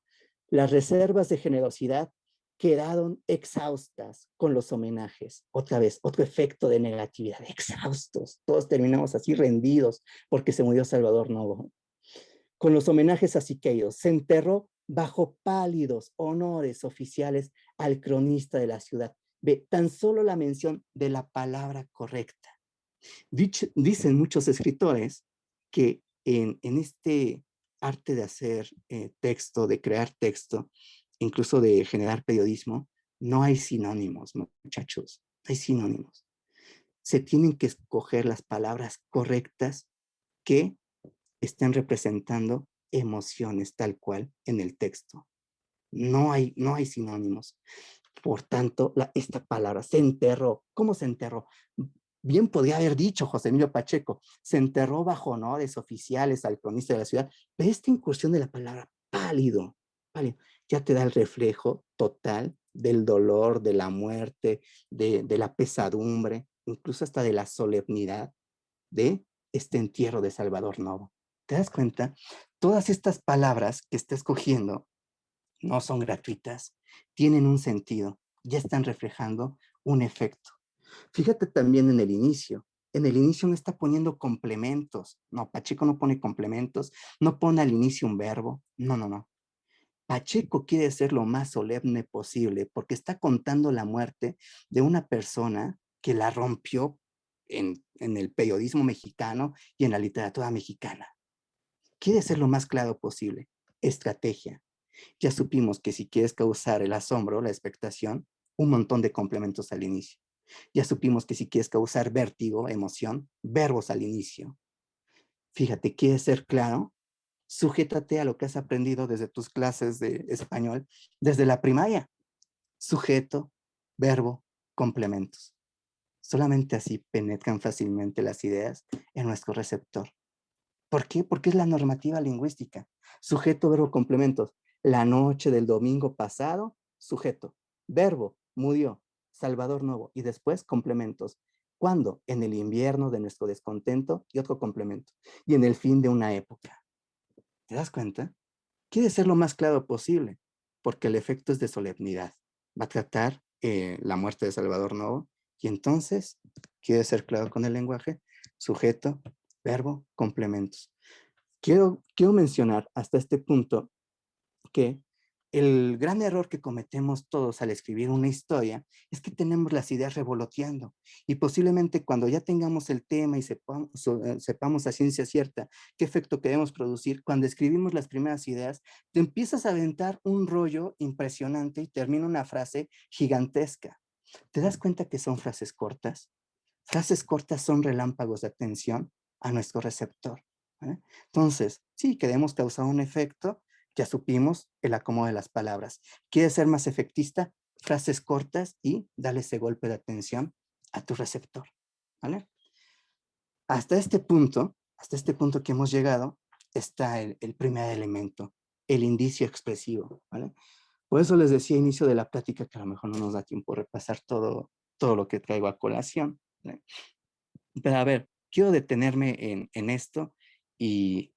[SPEAKER 2] las reservas de generosidad quedaron exhaustas con los homenajes. Otra vez, otro efecto de negatividad, exhaustos. Todos terminamos así rendidos porque se murió Salvador Novo. Con los homenajes a Siqueiros, se enterró bajo pálidos honores oficiales al cronista de la ciudad. Ve, tan solo la mención de la palabra correcta. Dicen muchos escritores que en este arte de hacer texto, de crear texto, incluso de generar periodismo, no hay sinónimos, muchachos, no hay sinónimos. se tienen que escoger las palabras correctas que estén representando emociones tal cual en el texto. No hay sinónimos. Por tanto, esta palabra se enterró. ¿Cómo se enterró? Bien podría haber dicho José Emilio Pacheco, se enterró bajo honores oficiales al cronista de la ciudad, pero esta incursión de la palabra pálido, pálido, ya te da el reflejo total del dolor, de la muerte, de la pesadumbre, incluso hasta de la solemnidad de este entierro de Salvador Novo. ¿Te das cuenta? Todas estas palabras que está escogiendo no son gratuitas, tienen un sentido, ya están reflejando un efecto. Fíjate también en el inicio. En el inicio no está poniendo complementos. No, Pacheco no pone complementos, no pone al inicio un verbo. No, no, no. Pacheco quiere ser lo más solemne posible porque está contando la muerte de una persona que la rompió en el periodismo mexicano y en la literatura mexicana. Quiere ser lo más claro posible. Estrategia. Ya supimos que si quieres causar el asombro, la expectación, un montón de complementos al inicio. Ya supimos que si quieres causar vértigo, emoción, verbos al inicio. Fíjate, ¿quieres ser claro? Sujétate a lo que has aprendido desde tus clases de español, desde la primaria. Sujeto, verbo, complementos. Solamente así penetran fácilmente las ideas en nuestro receptor. ¿Por qué? Porque es la normativa lingüística. Sujeto, verbo, complementos. La noche del domingo pasado, sujeto. Verbo, murió. Salvador Novo. Y después, complementos. ¿Cuándo? En el invierno de nuestro descontento y otro complemento. Y en el fin de una época. ¿Te das cuenta? Quiere ser lo más claro posible, porque el efecto es de solemnidad. Va a tratar la muerte de Salvador Novo y entonces quiere ser claro con el lenguaje, sujeto, verbo, complementos. Quiero mencionar hasta este punto que el gran error que cometemos todos al escribir una historia es que tenemos las ideas revoloteando y posiblemente cuando ya tengamos el tema y sepamos a ciencia cierta qué efecto queremos producir, cuando escribimos las primeras ideas, te empiezas a aventar un rollo impresionante y termina una frase gigantesca. ¿Te das cuenta que son frases cortas? Frases cortas son relámpagos de atención a nuestro receptor. Entonces, sí, queremos causar un efecto, ya supimos el acomodo de las palabras. ¿Quieres ser más efectista? Frases cortas y dale ese golpe de atención a tu receptor. ¿Vale? Hasta este punto que hemos llegado, está el primer elemento, el indicio expresivo. ¿Vale? Por eso les decía al inicio de la plática que a lo mejor no nos da tiempo de repasar todo lo que traigo a colación. ¿Vale? Pero a ver, quiero detenerme en esto y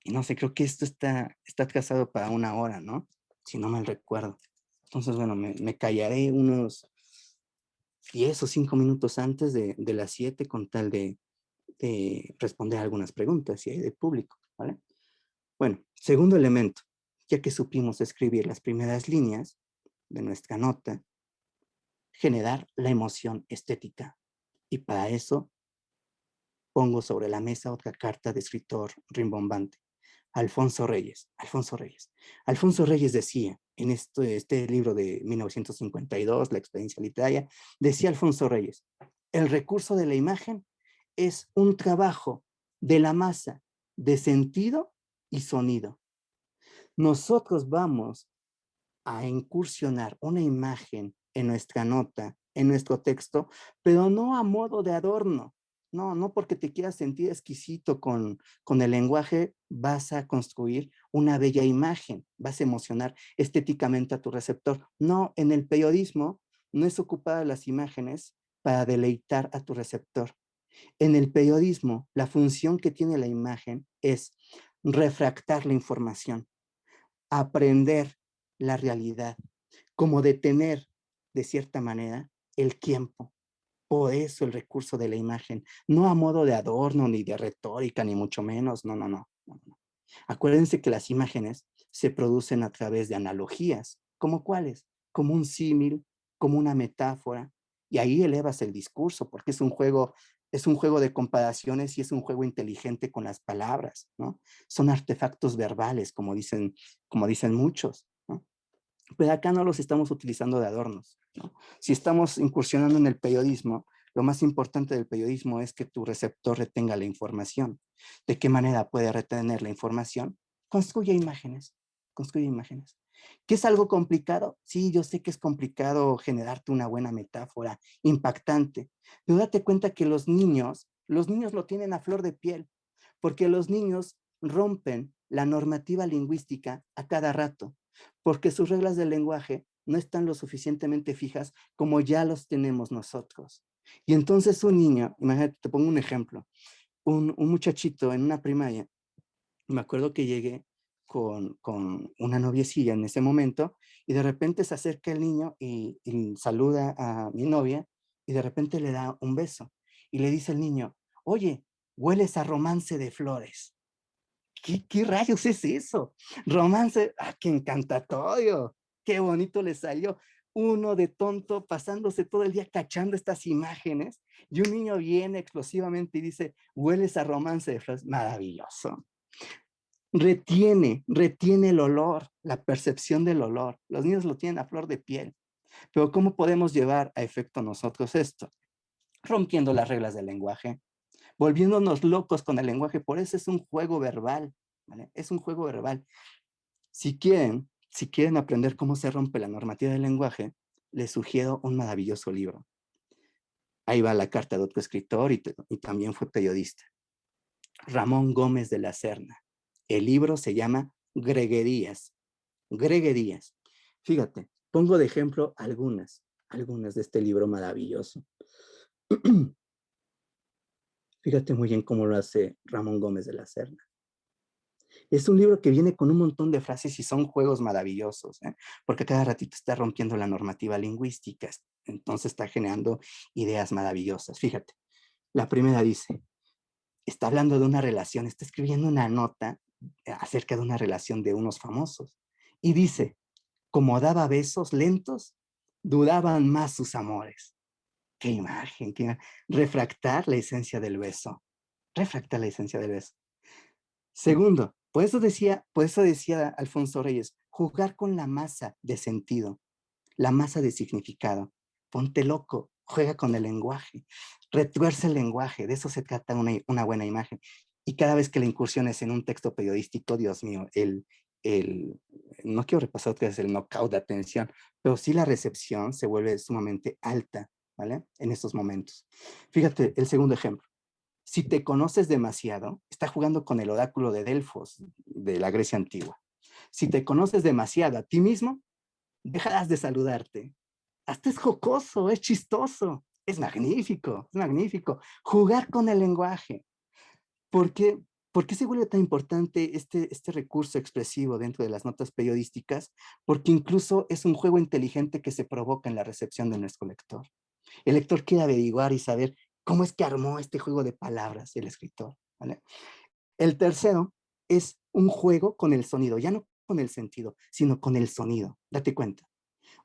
[SPEAKER 2] no sé, creo que esto está atrasado para 1 hora, ¿no? Si no mal recuerdo. Entonces, bueno, me callaré unos 10 o 5 minutos antes de las 7 con tal de responder algunas preguntas si hay del público, ¿vale? Bueno, segundo elemento, ya que supimos escribir las primeras líneas de nuestra nota, generar la emoción estética. Y para eso pongo sobre la mesa otra carta de escritor rimbombante, Alfonso Reyes. Alfonso Reyes decía, en este libro de 1952, La experiencia literaria, decía Alfonso Reyes, el recurso de la imagen es un trabajo de la masa de sentido y sonido. Nosotros vamos a incursionar una imagen en nuestra nota, en nuestro texto, pero no a modo de adorno. No porque te quieras sentir exquisito con el lenguaje, vas a construir una bella imagen, vas a emocionar estéticamente a tu receptor. No, en el periodismo no es ocupar las imágenes para deleitar a tu receptor. En el periodismo, la función que tiene la imagen es refractar la información, aprender la realidad, como detener de cierta manera el tiempo. Por eso el recurso de la imagen, no a modo de adorno, ni de retórica, ni mucho menos, no. Acuérdense que las imágenes se producen a través de analogías, ¿como cuáles? Como un símil, como una metáfora, y ahí elevas el discurso, porque es un juego de comparaciones y es un juego inteligente con las palabras, ¿no? Son artefactos verbales, como dicen muchos, ¿no? Pero acá no los estamos utilizando de adornos, ¿no? Si estamos incursionando en el periodismo, lo más importante del periodismo es que tu receptor retenga la información. ¿De qué manera puede retener la información? Construye imágenes, construye imágenes. ¿Qué es algo complicado? Sí, yo sé que es complicado generarte una buena metáfora, impactante, pero date cuenta que los niños lo tienen a flor de piel, porque los niños rompen la normativa lingüística a cada rato, porque sus reglas del lenguaje no están lo suficientemente fijas como ya los tenemos nosotros. Y entonces un niño, imagínate, te pongo un ejemplo, un muchachito en una primaria, me acuerdo que llegué con una noviecilla en ese momento y de repente se acerca el niño y saluda a mi novia y de repente le da un beso y le dice el niño, oye, hueles a romance de flores. ¿Qué rayos es eso? Romance, qué encantatorio, qué bonito le salió. Uno de tonto pasándose todo el día cachando estas imágenes y un niño viene explosivamente y dice, hueles a romance de flores. Maravilloso. Retiene el olor, la percepción del olor. Los niños lo tienen a flor de piel. Pero ¿cómo podemos llevar a efecto nosotros esto? Rompiendo las reglas del lenguaje, volviéndonos locos con el lenguaje. Por eso es un juego verbal, ¿vale? Es un juego verbal. Si quieren aprender cómo se rompe la normativa del lenguaje, les sugiero un maravilloso libro. Ahí va la carta de otro escritor y también fue periodista. Ramón Gómez de la Serna. El libro se llama Greguerías. Greguerías. Fíjate, pongo de ejemplo algunas de este libro maravilloso. Fíjate muy bien cómo lo hace Ramón Gómez de la Serna. Es un libro que viene con un montón de frases y son juegos maravillosos, porque cada ratito está rompiendo la normativa lingüística, entonces está generando ideas maravillosas. Fíjate, la primera dice, está hablando de una relación, está escribiendo una nota acerca de una relación de unos famosos y dice, como daba besos lentos, duraban más sus amores. Qué imagen, refractar la esencia del beso, refractar la esencia del beso. Segundo, por eso decía Alfonso Reyes, jugar con la masa de sentido, la masa de significado. Ponte loco, juega con el lenguaje, retuerce el lenguaje, de eso se trata una buena imagen. Y cada vez que la incursión es en un texto periodístico, Dios mío, no quiero repasar otra vez el knockout de atención, pero sí la recepción se vuelve sumamente alta, ¿vale? En estos momentos. Fíjate, el segundo ejemplo. Si te conoces demasiado, está jugando con el oráculo de Delfos de la Grecia antigua. Si te conoces demasiado a ti mismo, dejarás de saludarte. Hasta es jocoso, es chistoso, es magnífico, es magnífico. Jugar con el lenguaje. ¿Por qué se vuelve tan importante este recurso expresivo dentro de las notas periodísticas? Porque incluso es un juego inteligente que se provoca en la recepción de nuestro lector. El lector quiere averiguar y saber cómo es que armó este juego de palabras el escritor, ¿vale? El tercero es un juego con el sonido, ya no con el sentido, sino con el sonido. Date cuenta.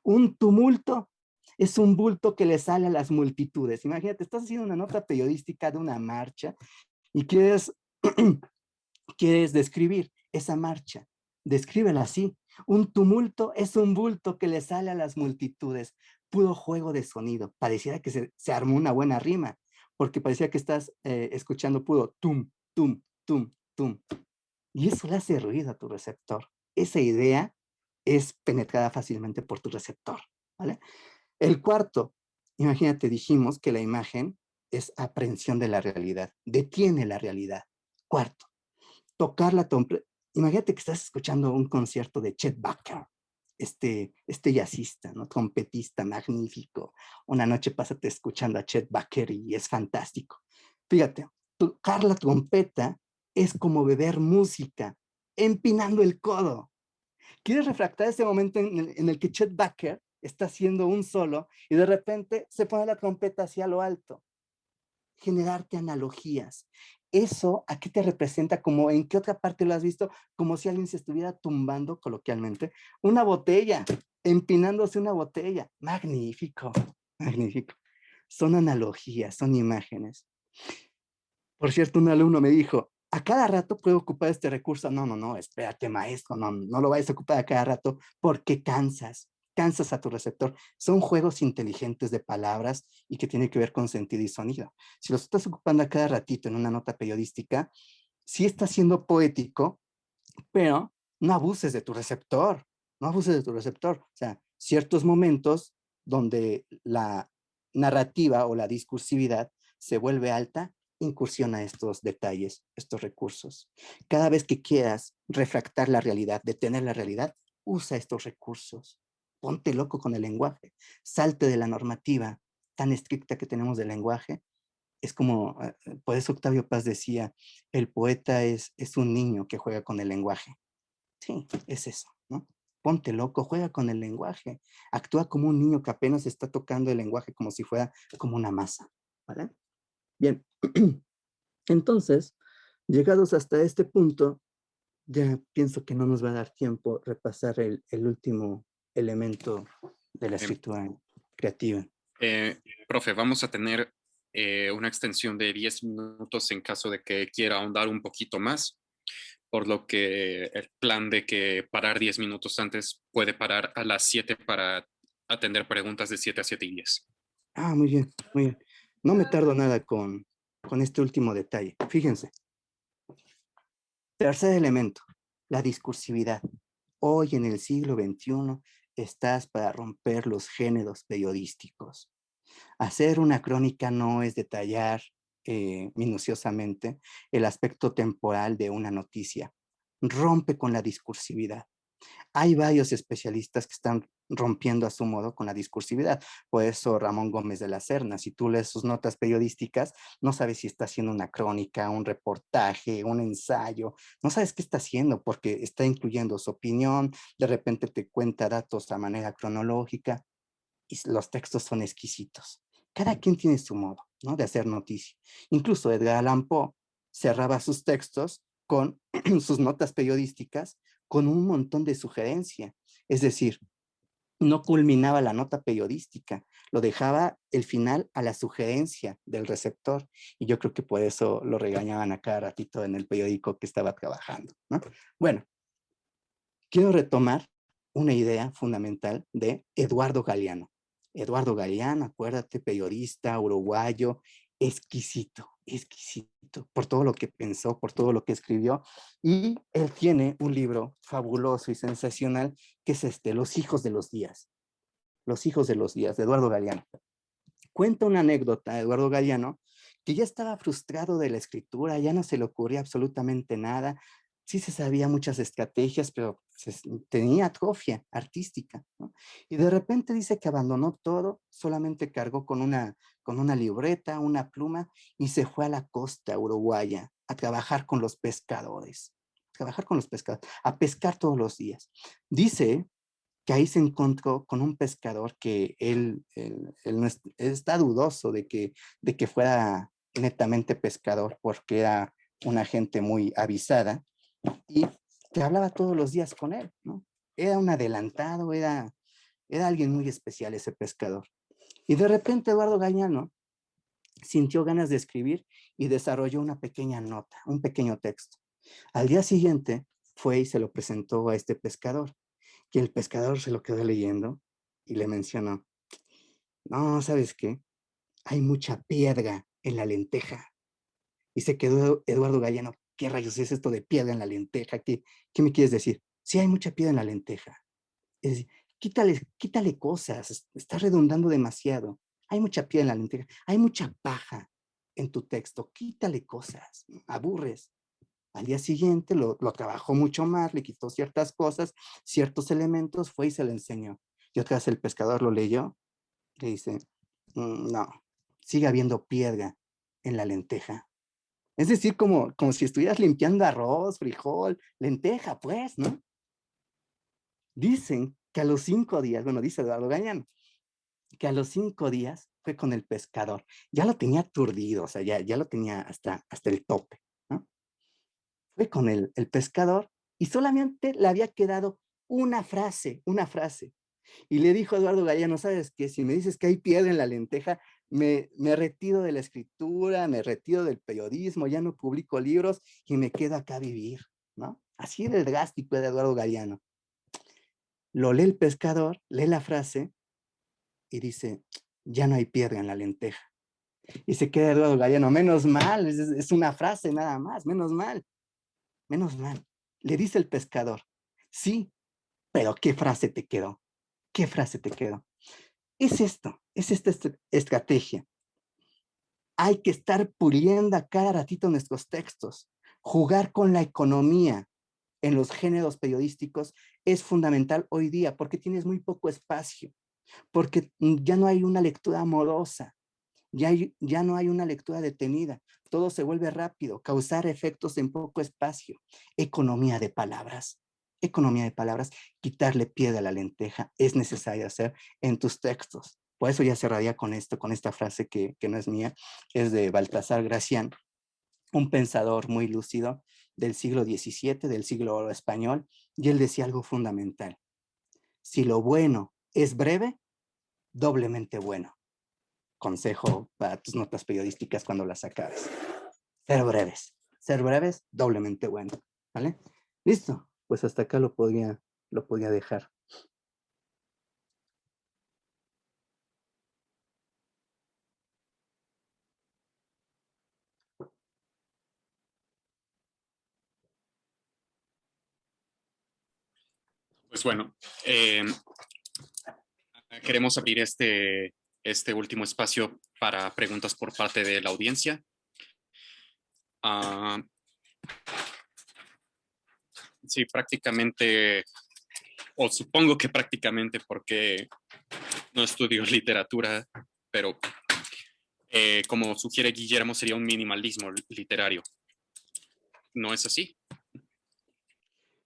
[SPEAKER 2] Un tumulto es un bulto que le sale a las multitudes. Imagínate, estás haciendo una nota periodística de una marcha y quieres describir esa marcha. Descríbela así. Un tumulto es un bulto que le sale a las multitudes. Puro juego de sonido. Pareciera que se armó una buena rima, porque parecía que estás escuchando puro tum, tum, tum, tum. Y eso le hace ruido a tu receptor. Esa idea es penetrada fácilmente por tu receptor, ¿vale? El cuarto, imagínate, dijimos que la imagen es aprehensión de la realidad, detiene la realidad. Cuarto, tocar la trompeta. Imagínate que estás escuchando un concierto de Chet Baker, este jazzista, ¿no? Trompetista magnífico. Una noche pásate escuchando a Chet Baker y es fantástico. Fíjate, tocar la trompeta es como beber música, empinando el codo. ¿Quieres refractar ese momento en el que Chet Baker está haciendo un solo y de repente se pone la trompeta hacia lo alto? Generarte analogías. ¿Eso a qué te representa? Como ¿en qué otra parte lo has visto? Como si alguien se estuviera tumbando, coloquialmente, una botella, empinándose una botella. Magnífico, magnífico. Son analogías, son imágenes. Por cierto, un alumno me dijo, ¿a cada rato puedo ocupar este recurso? No, espérate, maestro, no lo vayas a ocupar a cada rato porque cansas. cansas a tu receptor. Son juegos inteligentes de palabras y que tienen que ver con sentido y sonido. Si los estás ocupando a cada ratito en una nota periodística, sí está siendo poético, pero no abuses de tu receptor, no abuses de tu receptor. O sea, ciertos momentos donde la narrativa o la discursividad se vuelve alta, incursiona estos detalles, estos recursos. Cada vez que quieras refractar la realidad, detener la realidad, usa estos recursos. Ponte loco con el lenguaje, salte de la normativa tan estricta que tenemos del lenguaje. Es como, por eso Octavio Paz decía, el poeta es un niño que juega con el lenguaje. Sí, es eso, ¿no? Ponte loco, juega con el lenguaje, actúa como un niño que apenas está tocando el lenguaje como si fuera como una masa, ¿vale? Bien, entonces, llegados hasta este punto, ya pienso que no nos va a dar tiempo repasar el último elemento de la
[SPEAKER 1] Em,
[SPEAKER 2] escritura creativa.
[SPEAKER 1] Profe, vamos a tener una extensión de 10 minutos en caso de que quiera ahondar un poquito más, por lo que el plan de que parar 10 minutos antes puede parar a las 7 para atender preguntas de 7 a 7 y 10.
[SPEAKER 2] Ah, muy bien, muy bien. No me tardo nada con este último detalle. Fíjense. Tercer elemento, la discursividad. Hoy en el siglo XXI estás para romper los géneros periodísticos. Hacer una crónica no es detallar minuciosamente el aspecto temporal de una noticia. Rompe con la discursividad. Hay varios especialistas que están rompiendo a su modo con la discursividad. Por eso Ramón Gómez de la Serna, si tú lees sus notas periodísticas, no sabes si está haciendo una crónica, un reportaje, un ensayo, no sabes qué está haciendo porque está incluyendo su opinión, de repente te cuenta datos a manera cronológica y los textos son exquisitos. Cada quien tiene su modo, ¿no?, de hacer noticia. Incluso Edgar Allan Poe cerraba sus textos con sus notas periodísticas con un montón de sugerencia. Es decir, no culminaba la nota periodística, lo dejaba el final a la sugerencia del receptor. Y yo creo que por eso lo regañaban a cada ratito en el periódico que estaba trabajando, ¿no? Bueno, quiero retomar una idea fundamental de Eduardo Galeano. Eduardo Galeano, acuérdate, periodista uruguayo, exquisito, exquisito, por todo lo que pensó, por todo lo que escribió. Y él tiene un libro fabuloso y sensacional que es Los hijos de los días. Los hijos de los días, de Eduardo Galeano. Cuenta una anécdota, Eduardo Galeano, que ya estaba frustrado de la escritura, ya no se le ocurría absolutamente nada. Sí se sabía muchas estrategias, pero tenía atrofia artística, ¿no? Y de repente dice que abandonó todo, solamente cargó con una libreta, una pluma, y se fue a la costa uruguaya a trabajar con los pescadores, a pescar todos los días. Dice que ahí se encontró con un pescador que él no está dudoso de que fuera netamente pescador, porque era una gente muy avisada y que hablaba todos los días con él, ¿no? Era un adelantado, era alguien muy especial ese pescador. Y de repente Eduardo Galeano sintió ganas de escribir y desarrolló una pequeña nota, un pequeño texto. Al día siguiente fue y se lo presentó a este pescador. Y el pescador se lo quedó leyendo y le mencionó, no, ¿sabes qué? Hay mucha piedra en la lenteja. Y se quedó Eduardo Galeano, ¿qué rayos es esto de piedra en la lenteja? ¿Qué me quieres decir? Sí, hay mucha piedra en la lenteja. Es decir, quítale cosas, está redundando demasiado. Hay mucha piedra en la lenteja, hay mucha paja en tu texto, quítale cosas, aburres. Al día siguiente lo trabajó mucho más, le quitó ciertas cosas, ciertos elementos, fue y se le enseñó. Y otra vez el pescador lo leyó y le dice, no, sigue habiendo piedra en la lenteja. Es decir, como si estuvieras limpiando arroz, frijol, lenteja, pues, ¿no? Dicen que a los 5 días, bueno, dice Eduardo Galeano, que a los 5 días fue con el pescador. Ya lo tenía aturdido, o sea, ya lo tenía hasta el tope, ¿no? Fue con el pescador y solamente le había quedado una frase. Y le dijo a Eduardo Galeano, ¿sabes qué? Si me dices que hay piedra en la lenteja, me retiro de la escritura, me retiro del periodismo, ya no publico libros y me quedo acá a vivir, ¿no? Así de drástico era Eduardo Galeano. Lo lee el pescador, lee la frase y dice, ya no hay piedra en la lenteja. Y se queda Eduardo Galeano, menos mal, es una frase nada más, menos mal, menos mal. Le dice el pescador, sí, pero ¿qué frase te quedó? ¿Qué frase te quedó? Es esto, es esta estrategia. Hay que estar puliendo a cada ratito nuestros textos. Jugar con la economía en los géneros periodísticos es fundamental hoy día porque tienes muy poco espacio, porque ya no hay una lectura amorosa, ya no hay una lectura detenida, todo se vuelve rápido, causar efectos en poco espacio. Economía de palabras, quitarle piedra a la lenteja es necesario hacer en tus textos. Por eso ya cerraría con esto, con esta frase que no es mía, es de Baltasar Gracián, un pensador muy lúcido del siglo XVII, del siglo oro español, y él decía algo fundamental. Si lo bueno es breve, doblemente bueno. Consejo para tus notas periodísticas cuando las acabes. Ser breves, doblemente bueno, ¿vale? Listo, pues hasta acá lo podría dejar.
[SPEAKER 1] Pues bueno, queremos abrir este último espacio para preguntas por parte de la audiencia. Sí, prácticamente, o supongo que prácticamente porque no estudio literatura, pero como sugiere Guillermo, sería un minimalismo literario. ¿No es así?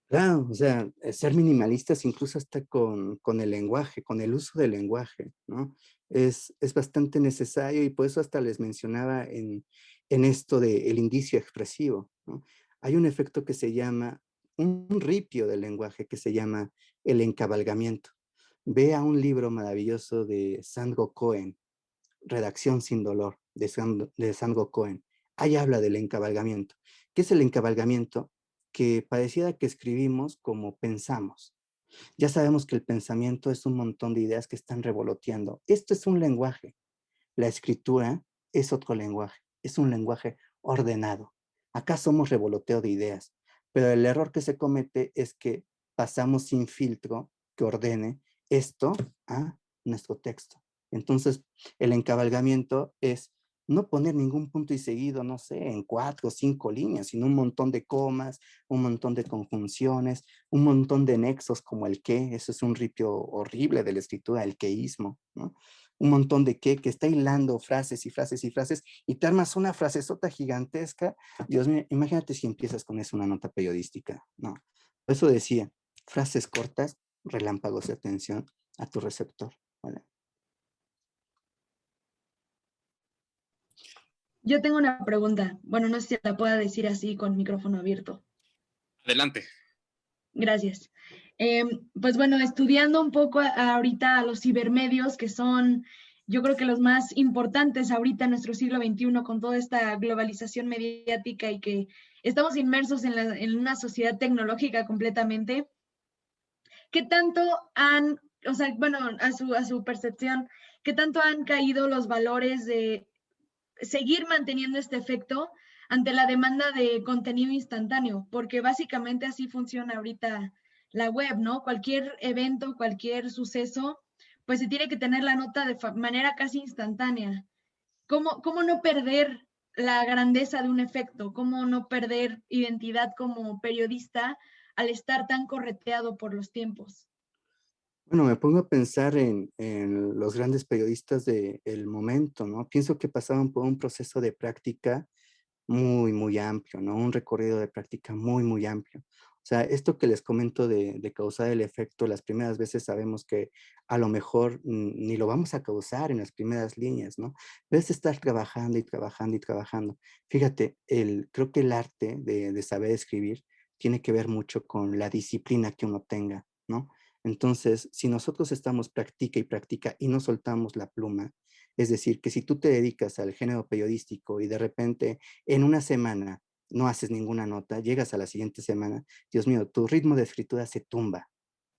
[SPEAKER 2] Claro, o sea, ser minimalistas incluso hasta con el lenguaje, con el uso del lenguaje, ¿no? Es bastante necesario y por eso hasta les mencionaba en esto del indicio expresivo, ¿no? Hay un efecto que se llama, un ripio del lenguaje que se llama el encabalgamiento. Vea un libro maravilloso de Sandro Cohen, Redacción sin dolor, de Sandro Cohen. Ahí habla del encabalgamiento. ¿Qué es el encabalgamiento? Que pareciera que escribimos como pensamos. Ya sabemos que el pensamiento es un montón de ideas que están revoloteando. Esto es un lenguaje. La escritura es otro lenguaje. Es un lenguaje ordenado. Acá somos revoloteo de ideas, pero el error que se comete es que pasamos sin filtro que ordene esto a nuestro texto. Entonces, el encabalgamiento es no poner ningún punto y seguido, no sé, en 4 o 5 líneas, sino un montón de comas, un montón de conjunciones, un montón de nexos como el que, eso es un ripio horrible de la escritura, el queísmo, ¿no? Un montón de que está hilando frases y frases y frases y te armas una frasezota gigantesca. Dios mío, imagínate si empiezas con eso una nota periodística, ¿no? Por eso decía, frases cortas, relámpagos de atención a tu receptor, ¿vale?
[SPEAKER 4] Yo tengo una pregunta. Bueno, no sé si la pueda decir así con micrófono abierto.
[SPEAKER 1] Adelante.
[SPEAKER 4] Gracias. Pues bueno, estudiando un poco ahorita a los cibermedios, que son, yo creo que los más importantes ahorita en nuestro siglo XXI con toda esta globalización mediática y que estamos inmersos en una sociedad tecnológica completamente. ¿Qué tanto han, o sea, bueno, a su percepción, qué tanto han caído los valores de seguir manteniendo este efecto ante la demanda de contenido instantáneo? Porque básicamente así funciona ahorita la web, ¿no? Cualquier evento, cualquier suceso, pues se tiene que tener la nota de manera casi instantánea. ¿Cómo no perder la grandeza de un efecto? ¿Cómo no perder identidad como periodista al estar tan correteado por los tiempos?
[SPEAKER 2] Bueno, me pongo a pensar en los grandes periodistas del momento, ¿no? Pienso que pasaban por un proceso de práctica muy amplio, ¿no? Un recorrido de práctica muy amplio. O sea, esto que les comento de causar el efecto, las primeras veces sabemos que a lo mejor ni lo vamos a causar en las primeras líneas, ¿no? Pero es estar trabajando y trabajando y trabajando. Fíjate, creo que el arte de saber escribir tiene que ver mucho con la disciplina que uno tenga, ¿no? Entonces, si nosotros estamos practica y practica y no soltamos la pluma, es decir, que si tú te dedicas al género periodístico y de repente en una semana no haces ninguna nota, llegas a la siguiente semana, Dios mío, tu ritmo de escritura se tumba.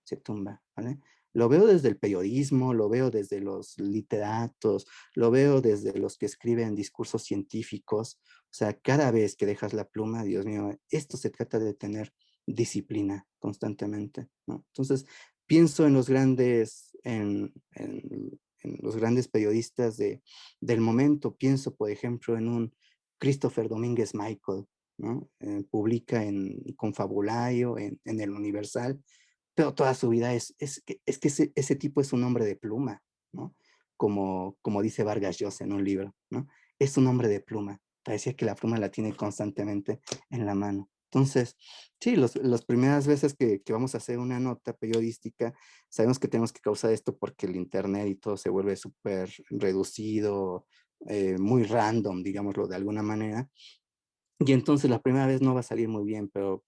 [SPEAKER 2] se tumba, ¿vale? Lo veo desde el periodismo, lo veo desde los literatos, lo veo desde los que escriben discursos científicos. O sea, cada vez que dejas la pluma, Dios mío, esto se trata de tener disciplina constantemente, ¿no? Entonces, pienso en los grandes, en los grandes periodistas del momento. Pienso, por ejemplo, en un Christopher Domínguez Michael, ¿no? Publica en Confabulario, en El Universal, pero toda su vida es que ese tipo es un hombre de pluma, ¿no? Como dice Vargas Llosa en un libro, ¿no? Es un hombre de pluma. Parecía que la pluma la tiene constantemente en la mano. Entonces, sí, las primeras veces que vamos a hacer una nota periodística, sabemos que tenemos que causar esto porque el internet y todo se vuelve súper reducido, muy random, digámoslo de alguna manera. Y entonces la primera vez no va a salir muy bien, pero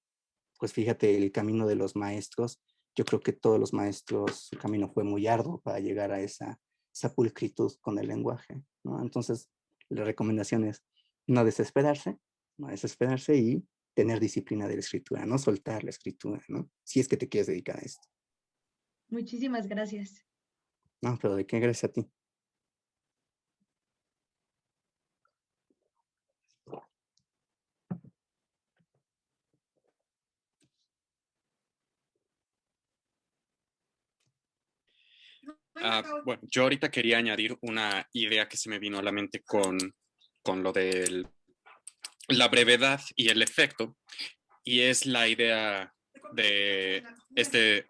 [SPEAKER 2] pues fíjate, el camino de los maestros, yo creo que todos los maestros, su camino fue muy arduo para llegar a esa pulcritud con el lenguaje, ¿no? Entonces, la recomendación es no desesperarse, no desesperarse y tener disciplina de la escritura, no soltar la escritura, ¿no? Si es que te quieres dedicar a esto.
[SPEAKER 4] Muchísimas gracias.
[SPEAKER 2] No, pero de qué, gracias a ti.
[SPEAKER 1] Bueno, yo ahorita quería añadir una idea que se me vino a la mente con lo de la brevedad y el efecto, y es la idea de, de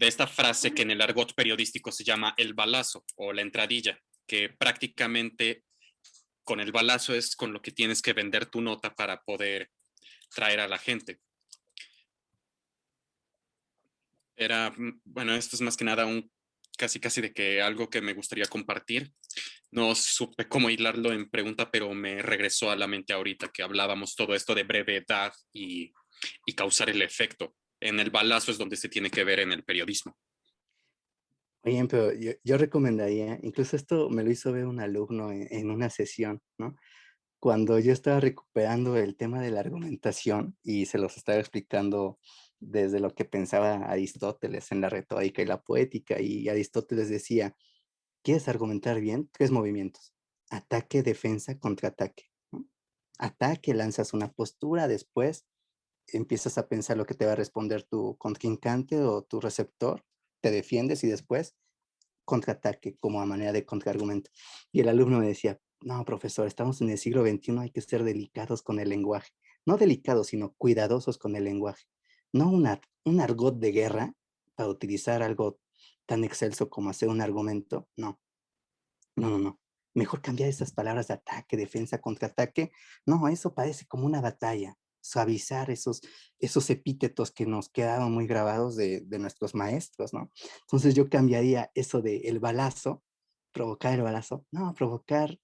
[SPEAKER 1] esta frase que en el argot periodístico se llama el balazo o la entradilla, que prácticamente con el balazo es con lo que tienes que vender tu nota para poder traer a la gente. Bueno, esto es más que nada casi de que algo que me gustaría compartir. No supe cómo hilarlo en pregunta, pero me regresó a la mente ahorita que hablábamos todo esto de brevedad y causar el efecto. En el balazo es donde se tiene que ver en el periodismo.
[SPEAKER 2] Oye, pero yo recomendaría, incluso esto me lo hizo ver un alumno en una sesión, ¿no? Cuando yo estaba recuperando el tema de la argumentación y se los estaba explicando desde lo que pensaba Aristóteles en la retórica y la poética, y Aristóteles decía, ¿quieres argumentar bien? 3 movimientos: ataque, defensa, contraataque, ¿no? Ataque, lanzas una postura, después empiezas a pensar lo que te va a responder tu contrincante o tu receptor, te defiendes y después contraataque como a manera de contraargumento. Y el alumno me decía, no, profesor, estamos en el siglo XXI, hay que ser delicados con el lenguaje. No delicados, sino cuidadosos con el lenguaje. No un argot de guerra para utilizar algo tan excelso como hacer un argumento. No, no, no, no. Mejor cambiar esas palabras de ataque, defensa, contraataque. No, eso parece como una batalla. Suavizar esos epítetos que nos quedaron muy grabados de nuestros maestros, ¿no? Entonces yo cambiaría eso de el balazo, provocar el balazo, no, provocar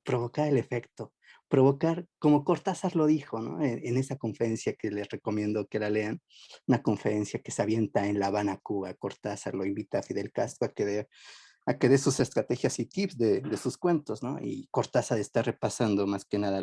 [SPEAKER 2] el efecto, provocar, como Cortázar lo dijo, ¿no? En esa conferencia que les recomiendo que la lean, una conferencia que se avienta en La Habana, Cuba. Cortázar lo invita a Fidel Castro a que dé sus estrategias y tips de sus cuentos, ¿no? Y Cortázar está repasando más que nada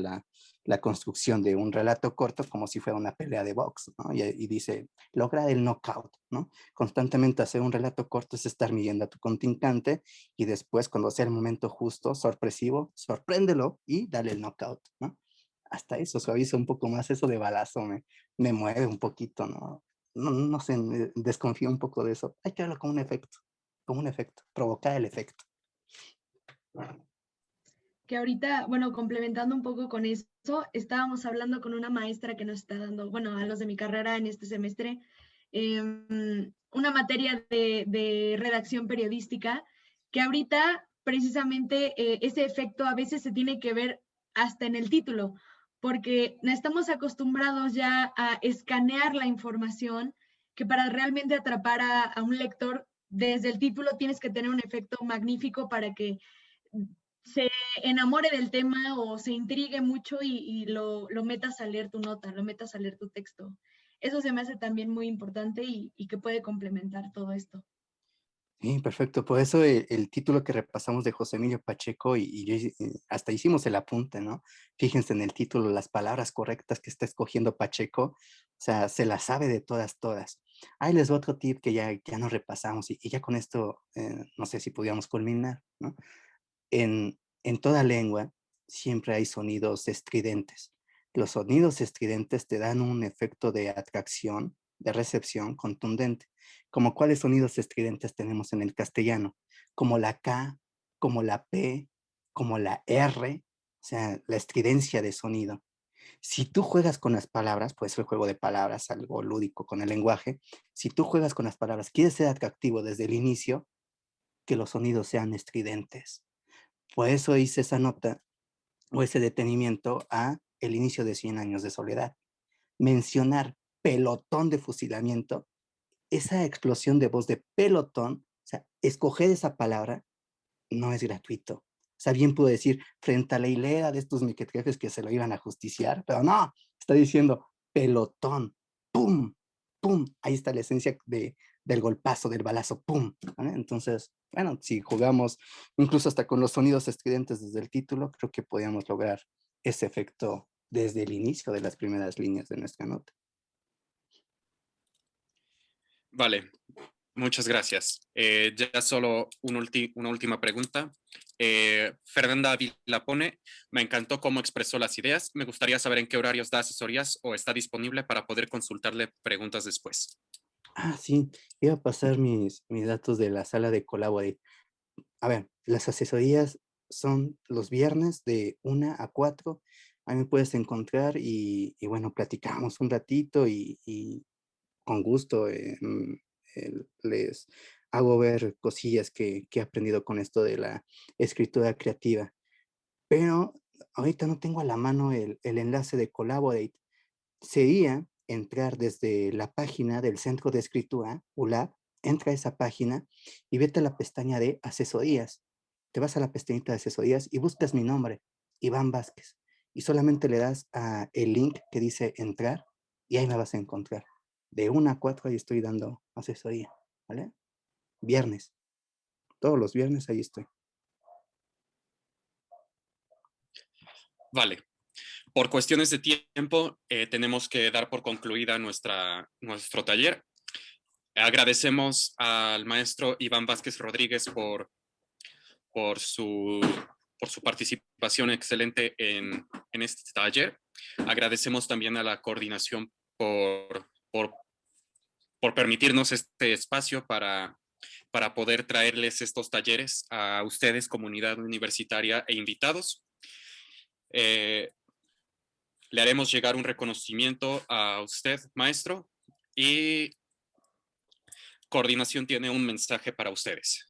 [SPEAKER 2] la construcción de un relato corto como si fuera una pelea de box, ¿no? Y dice, lograr el knockout, ¿no? Constantemente hacer un relato corto es estar midiendo a tu contrincante y después, cuando sea el momento justo, sorpresivo, sorpréndelo y dale el knockout, ¿no? Hasta eso suaviza un poco más, eso de balazo me mueve un poquito, ¿no? No, no sé, desconfío un poco de eso. Hay que verlo como un efecto, provocar el efecto.
[SPEAKER 4] Que ahorita, bueno, complementando un poco con eso, estábamos hablando con una maestra que nos está dando, bueno, a los de mi carrera en este semestre, una materia de redacción periodística, que ahorita precisamente ese efecto a veces se tiene que ver hasta en el título, porque estamos acostumbrados ya a escanear la información, que para realmente atrapar a un lector, desde el título tienes que tener un efecto magnífico para que se enamore del tema o se intrigue mucho y lo metas a leer tu nota, lo metas a leer tu texto. Eso se me hace también muy importante y que puede complementar todo esto.
[SPEAKER 2] Sí, perfecto. Por eso el título que repasamos de José Emilio Pacheco y yo hasta hicimos el apunte, ¿no? Fíjense en el título, las palabras correctas que está escogiendo Pacheco, o sea, se las sabe de todas, todas. Ahí les doy otro tip que ya nos repasamos y ya con esto, no sé si pudiéramos culminar, ¿no? En toda lengua siempre hay sonidos estridentes. Los sonidos estridentes te dan un efecto de atracción, de recepción contundente. Como cuáles sonidos estridentes tenemos en el castellano, como la K, como la P, como la R, o sea, la estridencia de sonido. Si tú juegas con las palabras, puede ser el juego de palabras, algo lúdico con el lenguaje, si tú juegas con las palabras, quieres ser atractivo desde el inicio, que los sonidos sean estridentes. Por eso hice esa nota o ese detenimiento a el inicio de 100 años de soledad. Mencionar pelotón de fusilamiento, esa explosión de voz de pelotón, o sea, escoger esa palabra no es gratuito. O sea, bien pudo decir frente a la hilera de estos mequetrefes que se lo iban a justiciar, pero no, está diciendo pelotón, pum, pum. Ahí está la esencia del golpazo, del balazo, pum. ¿Vale? Entonces, bueno, si jugamos incluso hasta con los sonidos estridentes desde el título, creo que podíamos lograr ese efecto desde el inicio de las primeras líneas de nuestra nota.
[SPEAKER 1] Vale, muchas gracias. Ya solo una última pregunta. Fernanda Vilapone, me encantó cómo expresó las ideas. Me gustaría saber en qué horarios da asesorías o está disponible para poder consultarle preguntas después.
[SPEAKER 2] Ah, sí, iba a pasar mis datos de la sala de Collaborate. A ver, las asesorías son los viernes de 1 a 4. Ahí me puedes encontrar y bueno, platicamos un ratito y con gusto les hago ver cosillas que he aprendido con esto de la escritura creativa. Pero ahorita no tengo a la mano el enlace de Collaborate. Sería entrar desde la página del Centro de Escritura, ULAB, entra a esa página y vete a la pestaña de asesorías. Te vas a la pestañita de asesorías y buscas mi nombre, Iván Vázquez, y solamente le das a el link que dice entrar y ahí me vas a encontrar. De 1 a 4 ahí estoy dando asesoría, ¿vale? Viernes, todos los viernes ahí estoy.
[SPEAKER 1] Vale. Por cuestiones de tiempo, tenemos que dar por concluida nuestro taller. Agradecemos al maestro Iván Vázquez Rodríguez por su participación excelente en este taller. Agradecemos también a la coordinación por permitirnos este espacio para poder traerles estos talleres a ustedes, comunidad universitaria e invitados. Le haremos llegar un reconocimiento a usted, maestro, y coordinación tiene un mensaje para ustedes.